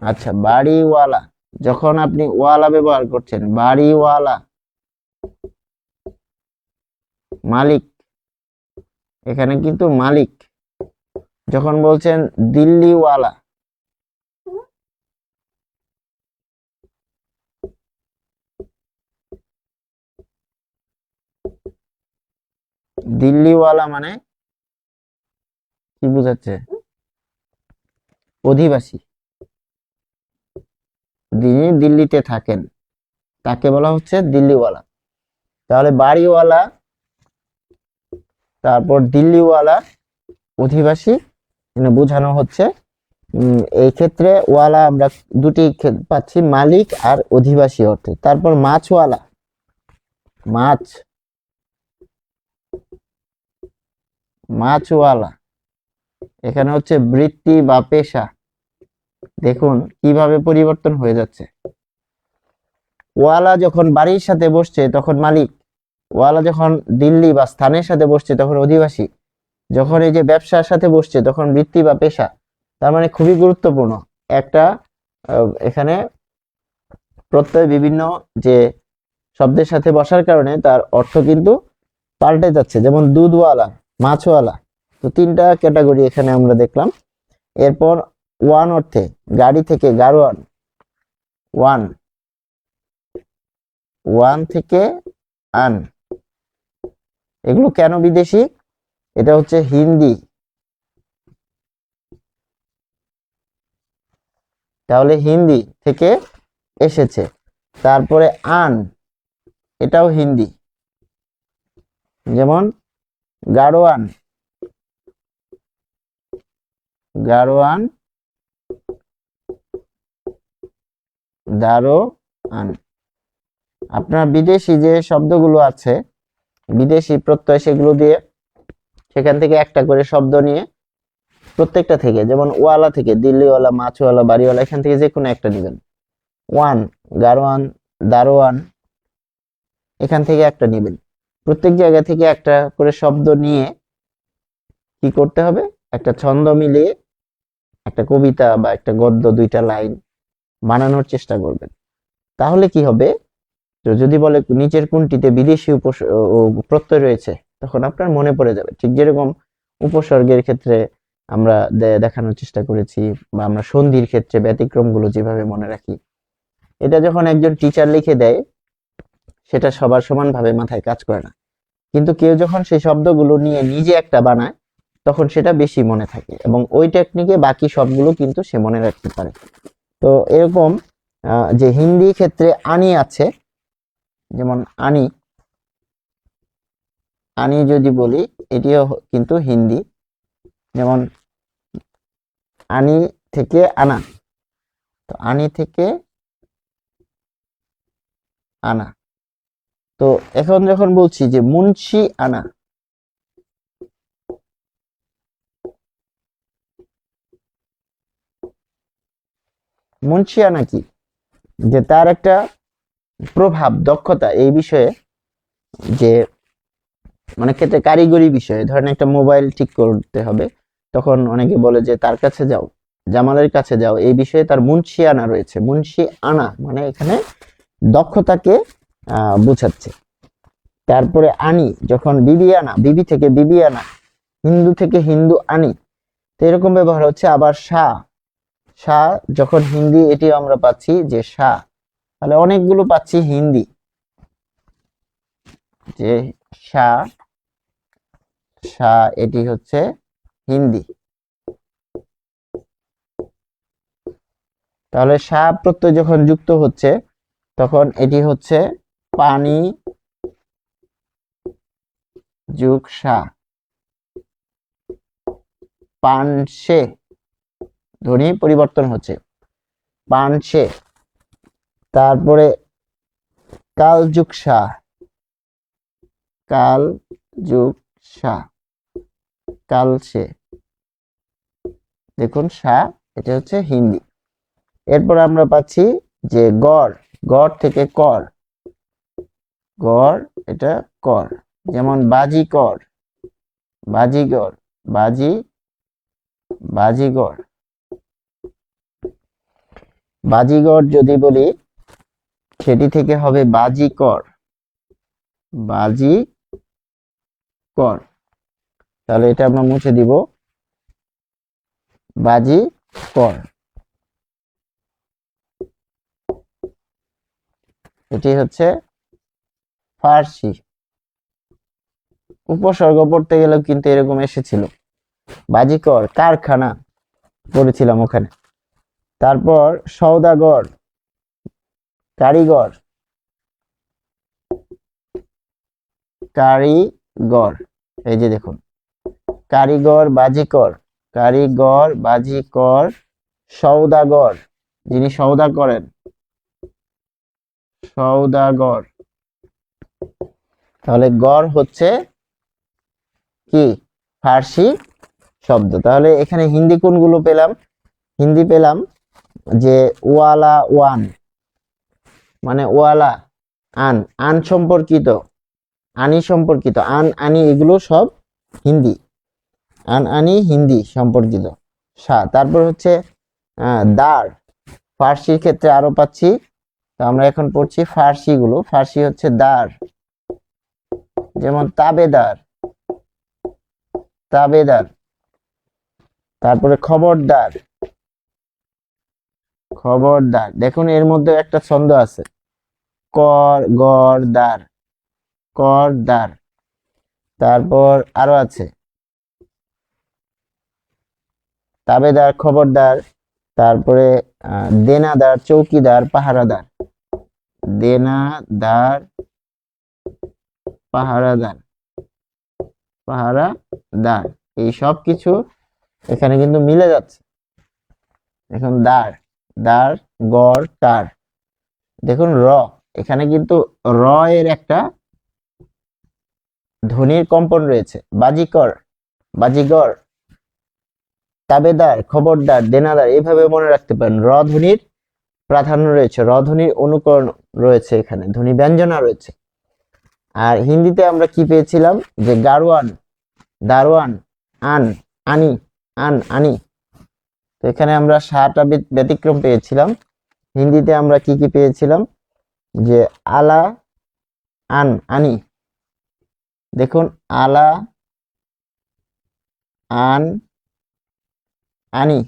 আচ্ছা বাড়িওয়ালা, যখন আপনি ওয়ালা ব্যবহার করছেন, বাড়িওয়ালা মালিক, এখানে কিন্তু মালিক। যখন বলছেন দিল্লিওয়ালা, দিল্লিওয়ালা মানে কি বোঝাচ্ছে? অধিবাসী, যিনি দিল্লিতে থাকেন, তাকে বলা হচ্ছে দিল্লিওয়ালা। তাহলে বাড়িওয়ালা, তারপর দিল্লিওয়ালা অধিবাসী বোঝানো হচ্ছে। এই ক্ষেত্রে ওয়ালা আমরা দুটি পাচ্ছি, মালিক আর অধিবাসী অর্থে। তারপর মাছওয়ালা, মাছ, মাছওয়ালা এখানে হচ্ছে বৃত্তি বা পেশা। দেখুন কিভাবে পরিবর্তন হয়ে যাচ্ছে। ওয়ালা যখন বাড়ির সাথে বসছে তখন মালিক, ওয়ালা যখন দিল্লি বা স্থানের সাথে বসছে তখন অধিবাসী, যখন এই যে ব্যবসার সাথে বসছে তখন বৃত্তি বা পেশা। তার মানে খুবই গুরুত্বপূর্ণ একটা এখানে প্রত্যয় বিভিন্ন যে শব্দের সাথে বসার কারণে তার অর্থ কিন্তু পাল্টে যাচ্ছে। যেমন দুধওয়ালা, মাছওয়ালা, তো তিনটা ক্যাটাগরি এখানে আমরা দেখলাম। এরপর ওয়ান অর্থে গাড়ি থেকে গাড়োয়ান, ওয়ান, ওয়ান থেকে আন, এগুলো কেন বিদেশি? এটা হচ্ছে হিন্দি, তাহলে হিন্দি থেকে এসেছে। তারপরে আন, এটাও হিন্দি, যেমন গাড়োয়ান, গাড়োয়ান, দারোয়ান। আপনার বিদেশি যে শব্দগুলো আছে, বিদেশি প্রত্যয়, সেগুলো দিয়ে সেখান থেকে একটা করে শব্দ নিয়ে প্রত্যেকটা থেকে, যেমন ওয়ালা থেকে দিল্লিওয়ালা, মাছওয়ালা, বাড়িওয়ালা, এখান থেকে যে কোনো একটা নেবেন। ওয়ান, গাড়োয়ান, দারোয়ান, এখান থেকে একটা নেবেন। প্রত্যেক জায়গা থেকে একটা করে শব্দ নিয়ে কি করতে হবে, একটা ছন্দ মিলিয়ে একটা কবিতা বা একটা গদ্য, দুইটা লাইন বানানোর চেষ্টা করবেন। তাহলে কি হবে, যদি বলে নিচের কোনটিতে বিদেশি প্রত্যয় রয়েছে, তখন আপনার মনে পড়ে যাবে। ঠিক যেরকম উপসর্গের ক্ষেত্রে আমরা দেখানোর চেষ্টা করেছি, বা আমরা সন্ধির ক্ষেত্রে ব্যতিক্রমগুলো যেভাবে মনে রাখি, এটা যখন একজন টিচার লিখে দেয় সেটা সবার সমানভাবে মাথায় কাজ করে না, কিন্তু কেউ যখন সেই শব্দগুলো নিয়ে নিজে একটা বানায় তখন সেটা বেশি মনে থাকে, এবং ওই টেকনিকে বাকি সবগুলো কিন্তু সে মনে রাখতে পারে। তো এরকম যে হিন্দি ক্ষেত্রে আনি আছে, যেমন আনি, আনি যদি বলি এটিও কিন্তু হিন্দি, যেমন আনি থেকে আনা, তো আনি থেকে আনা। তো এখন যখন বলছি যে মুন্সি আনা, মুন্সি আনা কি, যে তার একটা প্রভাব, দক্ষতা এই বিষয়ে, যে অনেক ক্ষেত্রে কারিগরি বিষয়ে, ধরেন একটা মোবাইল ঠিক করতে হবে, তখন অনেকে বলে যে তার কাছে যাও, জামালের কাছে যাও, এই বিষয়ে তার মুন্সি আনা রয়েছে। মুন্সি আনা মানে এখানে দক্ষতাকে বোঝাচ্ছে। তারপরে আনি যখন বিবি আনা, বিবি থেকে বিবি আনা, হিন্দু থেকে হিন্দু আনি, তো এরকম ব্যবহার হচ্ছে। আবার শাহ, শাহ যখন হিন্দি, এটি আমরা পাচ্ছি যে শাহ, তাহলে অনেকগুলো পাচ্ছি হিন্দি, যে শাহ, শাহ এটি হচ্ছে হিন্দি। তাহলে শাহ প্রত্যয় যখন যুক্ত হচ্ছে তখন এটি হচ্ছে পানি যুগ শাহ, পানসে, ধ্বনি পরিবর্তন হচ্ছে, পানসে। তারপরে কাল যুগ শাহ, কাল যুগ শাহ, কালসে, দেখুন শাহ, এটা হচ্ছে হিন্দি। এরপর আমরা পাচ্ছি যে গড়, গড় থেকে কর, গড় এটা কর, যেমন বাজিকর, বাজিগর, বাজি, বাজিগর, বাজিগর যদি বলি সেটি থেকে হবে বাজিকর, বাজিকর। তাহলে এটা আমরা মুছে দিব, বাজিকর। এটি হচ্ছে ফার্সি। উপসর্গ পড়তে গেলেও কিন্তু এরকম এসেছিল, বাজিকর, কারখানা পড়েছিলাম ওখানে। তারপর সওদাগর, কারিগর, কারিগর, এই যে দেখুন কারিগর বাজিকর, কারিগর বাজিকর, সওদাগর যিনি সওদা করেন, সওদাগর। তাহলে গড় হচ্ছে কি ফার্সি শব্দ। তাহলে এখানে হিন্দি কোনগুলো পেলাম? হিন্দি পেলাম যে ওয়ালা, ওয়ান মানে ওয়ালা, আন, আন সম্পর্কিত, আনি সম্পর্কিত, আন আনি এগুলো সব হিন্দি, আন আনি হিন্দি সম্পর্কিত। তারপর হচ্ছে দার, ফার্সির ক্ষেত্রে আরো পাচ্ছি। তো আমরা এখন পড়ছি ফার্সি গুলো। ফার্সি হচ্ছে দার, যেমন তাবেদার, তাবেদার। তারপরে খবরদার, খবরদার। দেখুন এর মধ্যে একটা ছন্দ আছে, কর গর দার, করদার। তারপর আরো আছে তাবেদার, খবরদার। তারপরে দেনাদার, চৌকিদার, পাহারাদার, দেনাদার, পাহারাদার, পাহারাদার। এই সব কিছু এখানে কিন্তু মিলে যাচ্ছে। এখন দার, দার, গড়, তার। দেখুন র, এখানে কিন্তু র এর একটা ধ্বনির কম্পন রয়েছে। বাজিকর, বাজিগর, তাবেদার, খবরদার, দেনাদার, এইভাবে মনে রাখতে পারেন। র ধ্বনির প্রাধান্য রয়েছে, র ধ্বনির অনুকরণ রয়েছে, এখানে ধ্বনি ব্যঞ্জনা রয়েছে। আর হিন্দিতে আমরা কি পেয়েছিলাম যে গারওয়ান, দারওয়ান, আন, আনি, আন আনি। তো এখানে আমরা 7টা ব্যতিক্রম পেয়েছিলাম। হিন্দিতে আমরা কি কি পেয়েছিলাম যে আলা, আন, আনি। দেখুন আলা, আন, আনি।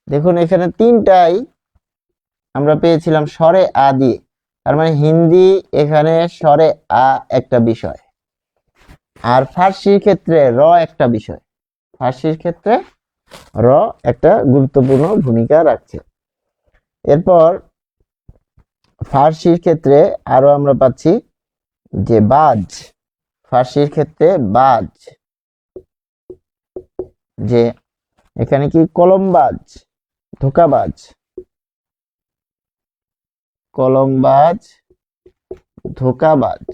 দেখুন এখানে 3টাই আমরা পেয়েছিলাম স্বরে আ দিয়ে। তার মানে হিন্দি এখানে স্বরে আ একটা বিষয়, আর ফার্সির ক্ষেত্রে র একটা বিষয়। ফার্সির ক্ষেত্রে র একটা গুরুত্বপূর্ণ ভূমিকা রাখছে। এরপর ফার্সির ক্ষেত্রে আরো আমরা পাচ্ছি যে বাজ, ফার্সির ক্ষেত্রে বাজ, যে এখানে কি কলমবাজ, ধোঁকাবাজ, কলমবাজ, ধোঁকাবাজ,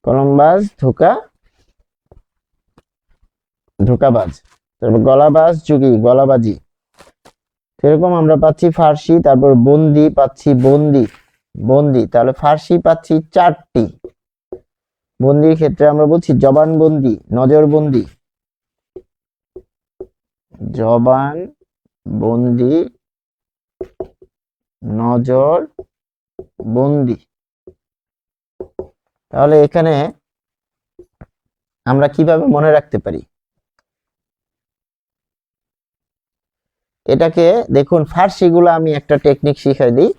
কলমবাজ, ধোঁকাবাজ। তারপর গলাবাজ, যুগী, গলাবাজি। সেরকম আমরা পাচ্ছি ফার্সি। তারপর বন্দি পাচ্ছি, বন্দি, বন্দি। তাহলে ফার্সি পাচ্ছি 4টি। বন্দির ক্ষেত্রে আমরা বলছি জবানবন্দি, নজরবন্দি, জবান বন্দি, নজর বন্দি। তাহলে এখানে আমরা কিভাবে মনে রাখতে পারি এটাকে? দেখুন ফার্সি গুলো আমি একটা টেকনিক শিখাই দিই।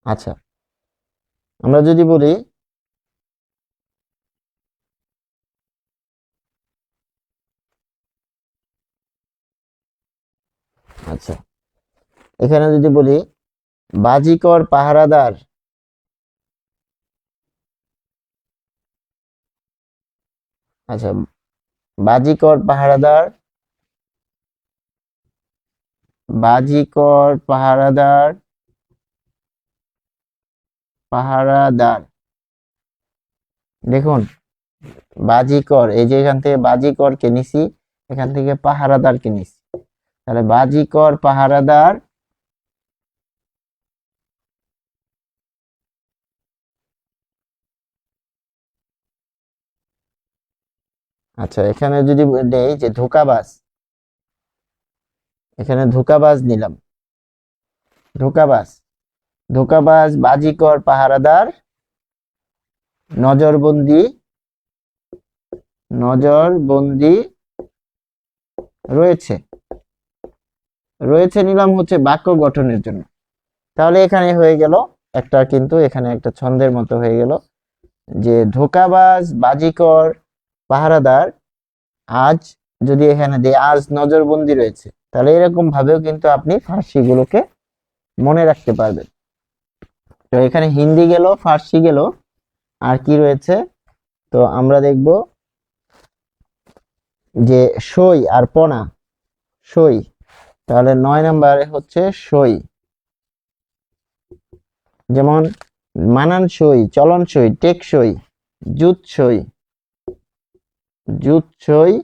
আচ্ছা, আমরা যদি বলি আচ্ছা, এখানে যদি বলি বাজিকর পাহারাদার, আচ্ছা বাজিকর পাহারাদার, বাজিকর পাহারাদার, পাহারাদার। দেখুন বাজিকর, এই যে এখান থেকে বাজিকরকে নিছি, এখান থেকে পাহারাদারকে নিছি। তাহলে বাজিকর পাহারাদার, আচ্ছা এখানে যদি নেই যে ধোঁকাবাজ, এখানে ধোঁকাবাজ নিলাম, ধোঁকাবাজ, ধোঁকাবাজ, বাজিকর পাহারাদার, নজরবন্দি, নজরবন্দি রয়েছে, রয়েছে নিলাম হচ্ছে বাক্য গঠনের জন্য। তাহলে এখানে হয়ে গেল একটা, কিন্তু এখানে একটা ছন্দের মতো হয়ে গেল যে ধোঁকাবাজ, বাজিকর পাহারাদার আজ, যদি এখানে দিয়ে আজ নজরবন্দি রয়েছে, তাহলে এরকম ভাবেও কিন্তু আপনি ফার্সি গুলোকে মনে রাখতে পারবেন। তো এখানে হিন্দি গেল, ফার্সি গেল, আর কি রয়েছে? তো আমরা দেখব যে সই আর পনা। সই, তাহলে 9 নম্বরে হচ্ছে সই। যেমন মানানসই, চলনসই, টেকসই, জুতসই। জুতসই,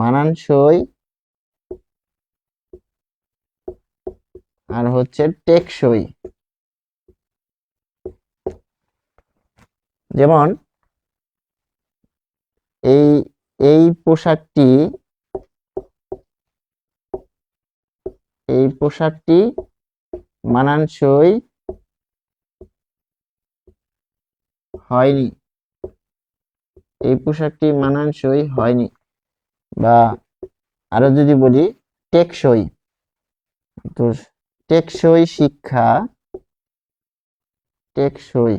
মানানসই, আর হচ্ছে টেকসই। যেমন এই এই পোশাকটি মানানসই হয়নি। এই পোশাকটি মানানসই হয়নি। বা আরো যদি বলি টেকসই, তো টেকসই শিক্ষা, টেকসই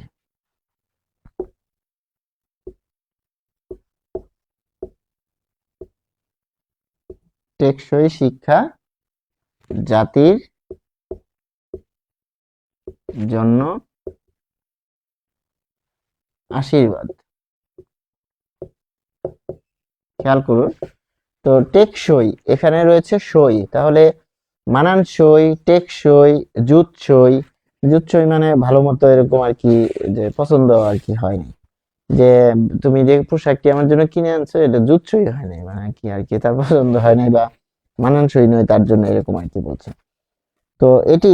টেকসই শিক্ষা জাতির জন্য আশীর্বাদ। খেয়াল করুন, তো টেকসই এখানে রয়েছে সই, তাহলে মানানসই, টেকসই, জুতসই। জুতসই মানে ভালো মতো এরকম আর কি, যে পছন্দ আর কি হয়নি, যে তুমি যে পোশাকটি আমার জন্য কিনে আনছো এটা জুতসই হয় নাই, মানে কি আর কি, তার পছন্দ হয় নাই বা মানানসই নয় তার জন্য, এরকম আর কি বলছে। তো এটি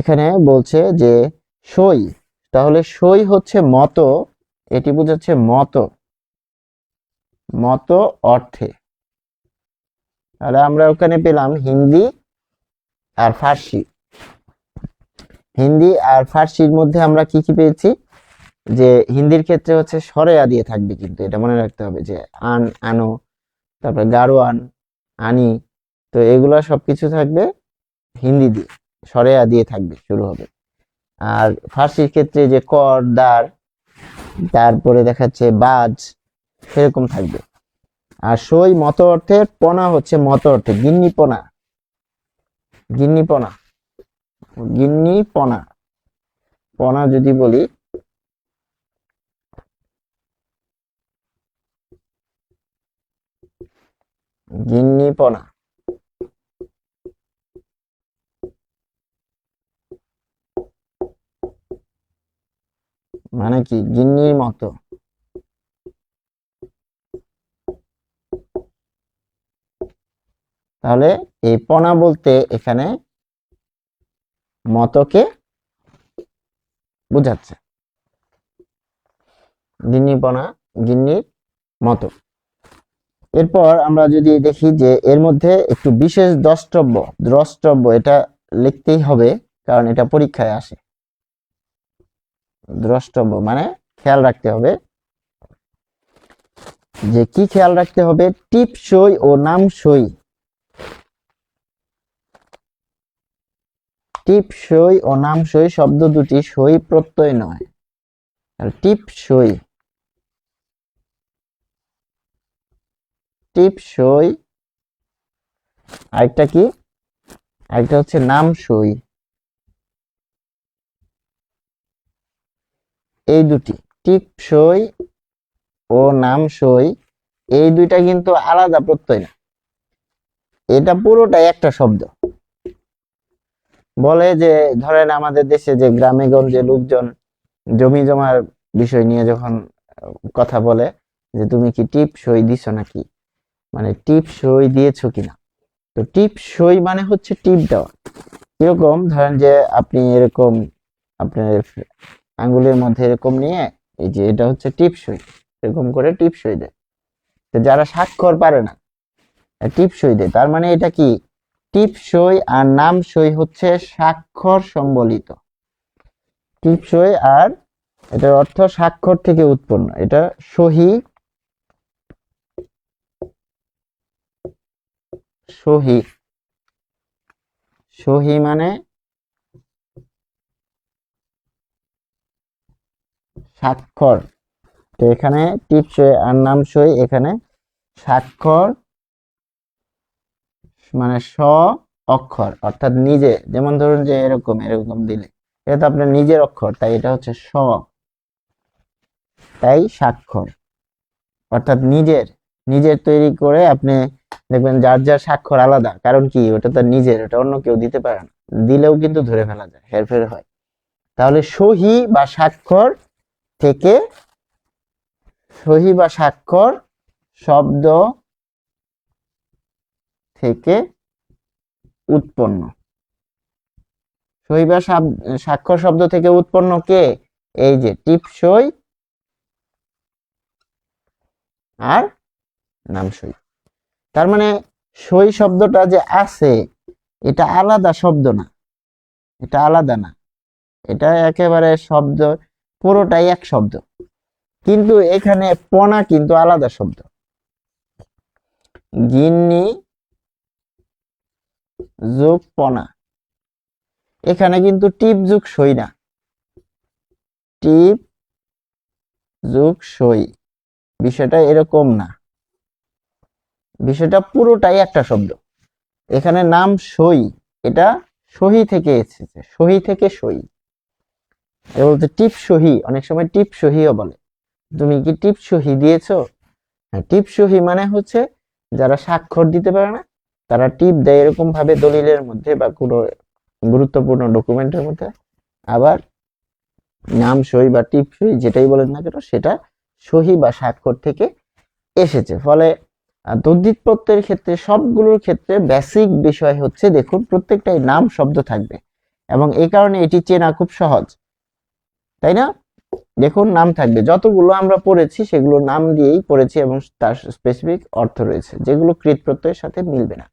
এখানে বলছে যে সই, তাহলে সই হচ্ছে মতো, এটি বোঝাচ্ছে মতো, মতো অর্থে। তাহলে আমরা ওখানে পেলাম হিন্দি আর ফার্সি। হিন্দি আর ফার্সির মধ্যে আমরা কি কি পেয়েছি? যে হিন্দির ক্ষেত্রে হচ্ছে সরেয়া দিয়ে থাকবে, কিন্তু এটা মনে রাখতে হবে যে আন, আনো, তারপর গারোয়ান, আনি, তো এগুলা সবকিছু থাকবে হিন্দি দিয়ে, সরেয়া দিয়ে থাকবে, শুরু হবে। আর ফার্সির ক্ষেত্রে যে কর, দার, তারপরে দেখাচ্ছে বাজ, সেরকম থাকবে। আর সই মত অর্থের, পনা হচ্ছে মত অর্থে, গিন্নিপনা, গিন্নিপনা, গিন্নিপনা। পনা যদি বলি, গিন্নিপনা মানে কি? গিন্নির মতো। তাহলে এই পনা বলতে এখানে মতকে বোঝাচ্ছে, গিন্নিপনা, গিন্নির মতো। এরপর আমরা যদি দেখি যে এর মধ্যে একটু বিশেষ দ্রষ্টব্য, দ্রষ্টব্য এটা লিখতেই হবে, কারণ এটা পরীক্ষায় আসে। দ্রষ্টব্য মানে খেয়াল রাখতে হবে, যে কি খেয়াল রাখতে হবে? টিপসই ও নামসই। টিপসই ও নামসই শব্দ দুটি সই প্রত্যয় নয়। আর টিপসই, টিপসই, আরেকটা কি? আরেকটা হচ্ছে নামসই। এই দুটি, টিপসই ও নামসই, এই দুইটা কিন্তু আলাদা প্রত্যয় না, এটা পুরোটাই একটা শব্দ। বলে যে ধরেন আমাদের দেশে যে গ্রামে গঞ্জে লোকজন জমি জমার বিষয় নিয়ে যখন কথা বলে, যে তুমি কি টিপ সই দিছো নাকি, মানে টিপ সই দিয়েছো কিনা। তো টিপ সই মানে হচ্ছে টিপ দেওয়া। এরকম ধরেন যে আপনি এরকম আপনার আঙ্গুলের মধ্যে এরকম নিয়ে, এই যে এটা হচ্ছে টিপ সই, এরকম করে টিপ সই দেয়। তো যারা স্বাক্ষর পারে না, টিপ সই দেয়, তার মানে এটা কি? টিপ সই আর নাম সই হচ্ছে স্বাক্ষর সম্বলিত। টিপ সই আর এটার অর্থ স্বাক্ষর থেকে উৎপন্ন, এটা সহি, সহি, সহি মানে স্বাক্ষর, তো এখানে টিপসই আর নামসই, এখানে স্বাক্ষর মানে স অক্ষর অর্থাৎ নিজে, যেমন ধরুন যে এরকম এরকম দিলে এটা তো আপনার নিজের অক্ষর, তাই এটা হচ্ছে স, তাই স্বাক্ষর অর্থাৎ নিজের নিজের তৈরি করে আপনি দেখবেন যার যার স্বাক্ষর আলাদা, কারণ কি ওটা তো নিজের, ওটা অন্য কেউ দিতে পারে না, দিলেও কিন্তু ধরে ফেলা যায়, হেরফের হয়। তাহলে সহি বা স্বাক্ষর থেকে, সহি বা স্বাক্ষর শব্দ থেকে উৎপন্ন, সহি বা স্বাক্ষর শব্দ থেকে উৎপন্ন কে? এই যে টিপসই আর নামসই। তার মানে সই শব্দটা যে আছে এটা আলাদা শব্দ না, এটা আলাদা না, এটা একেবারে শব্দ, পুরোটাই এক শব্দ, কিন্তু এখানে পনা কিন্তু আলাদা শব্দ। গিন্নি যোগ পনা, এখানে কিন্তু টিপ যোগ সই না, টিপ যোগ সই, বিষয়টা এরকম না, বিষয়টা পুরোটাই একটা শব্দ। এখানে নাম সই, এটা সহি থেকে এসেছে, সহি থেকে সই, এটা বলতে টিপ সহি, অনেক সময় টিপ সহিও বলে। তুমি কি টিপ সহি দিয়েছো? হ্যাঁ, টিপ সহি মানে হচ্ছে যারা স্বাক্ষর দিতে পারে না তারা টিপ দেয় এরকম ভাবে দলিলের মধ্যে বা কোনো গুরুত্বপূর্ণ ডকুমেন্টের মধ্যে। আবার নাম সই বা টিপ সই যেটাই বলেন না কেন সেটা সহি বা স্বাক্ষর থেকে এসেছে। ফলে তদ্ধিত প্রত্যয়ের ক্ষেত্রে সবগুলোর ক্ষেত্রে বেসিক বিষয় হচ্ছে, দেখুন প্রত্যেকটাই নাম শব্দ থাকবে এবং এই কারণে এটি চেনা খুব সহজ, তাই না? দেখুন নাম থাকবে, যতগুলো আমরা পড়েছি সেগুলো নাম দিয়েই পড়েছি এবং তার স্পেসিফিক অর্থ রয়েছে, যেগুলো কৃত প্রত্যয়ের সাথে মিলবে না।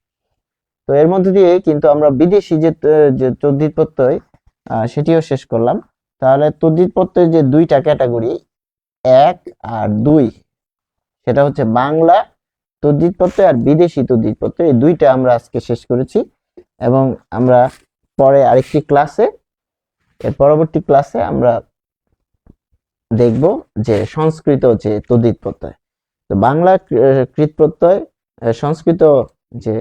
তো এর মধ্যে দিয়ে কিন্তু আমরা বিদেশি যে তদ্ধিত প্রত্যয় সেটিও শেষ করলাম। তাহলে তদ্ধিত প্রত্যয়ের যে দুইটা ক্যাটাগরি, 1 আর 2, সেটা হচ্ছে বাংলা তদ্ধিত প্রত্যয় আর বিদেশি তদ্ধিত প্রত্যয়, এই দুইটা আমরা আজকে শেষ করেছি। এবং আমরা পরে আরেকটি ক্লাসে, এর পরবর্তী ক্লাসে আমরা দেখব যে সংস্কৃত যে তদ্ধিত প্রত্যয়, তো বাংলা কৃত প্রত্যয়, সংস্কৃত যে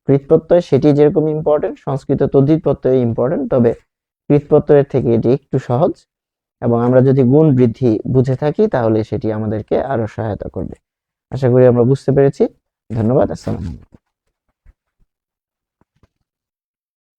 কৃত প্রত্যয় সেটি যেরকম ইম্পর্টেন্ট, সংস্কৃত তদ্ধিত প্রত্যয় ইম্পর্টেন্ট, তবে কৃত প্রত্যয়ের থেকে এটি একটু সহজ এবং আমরা যদি গুণ বৃদ্ধি বুঝে থাকি তাহলে সেটি আমাদেরকে আরো সহায়তা করবে। আশা করি আমরা বুঝতে পেরেছি। ধন্যবাদ। আসসালামু আলাইকুম।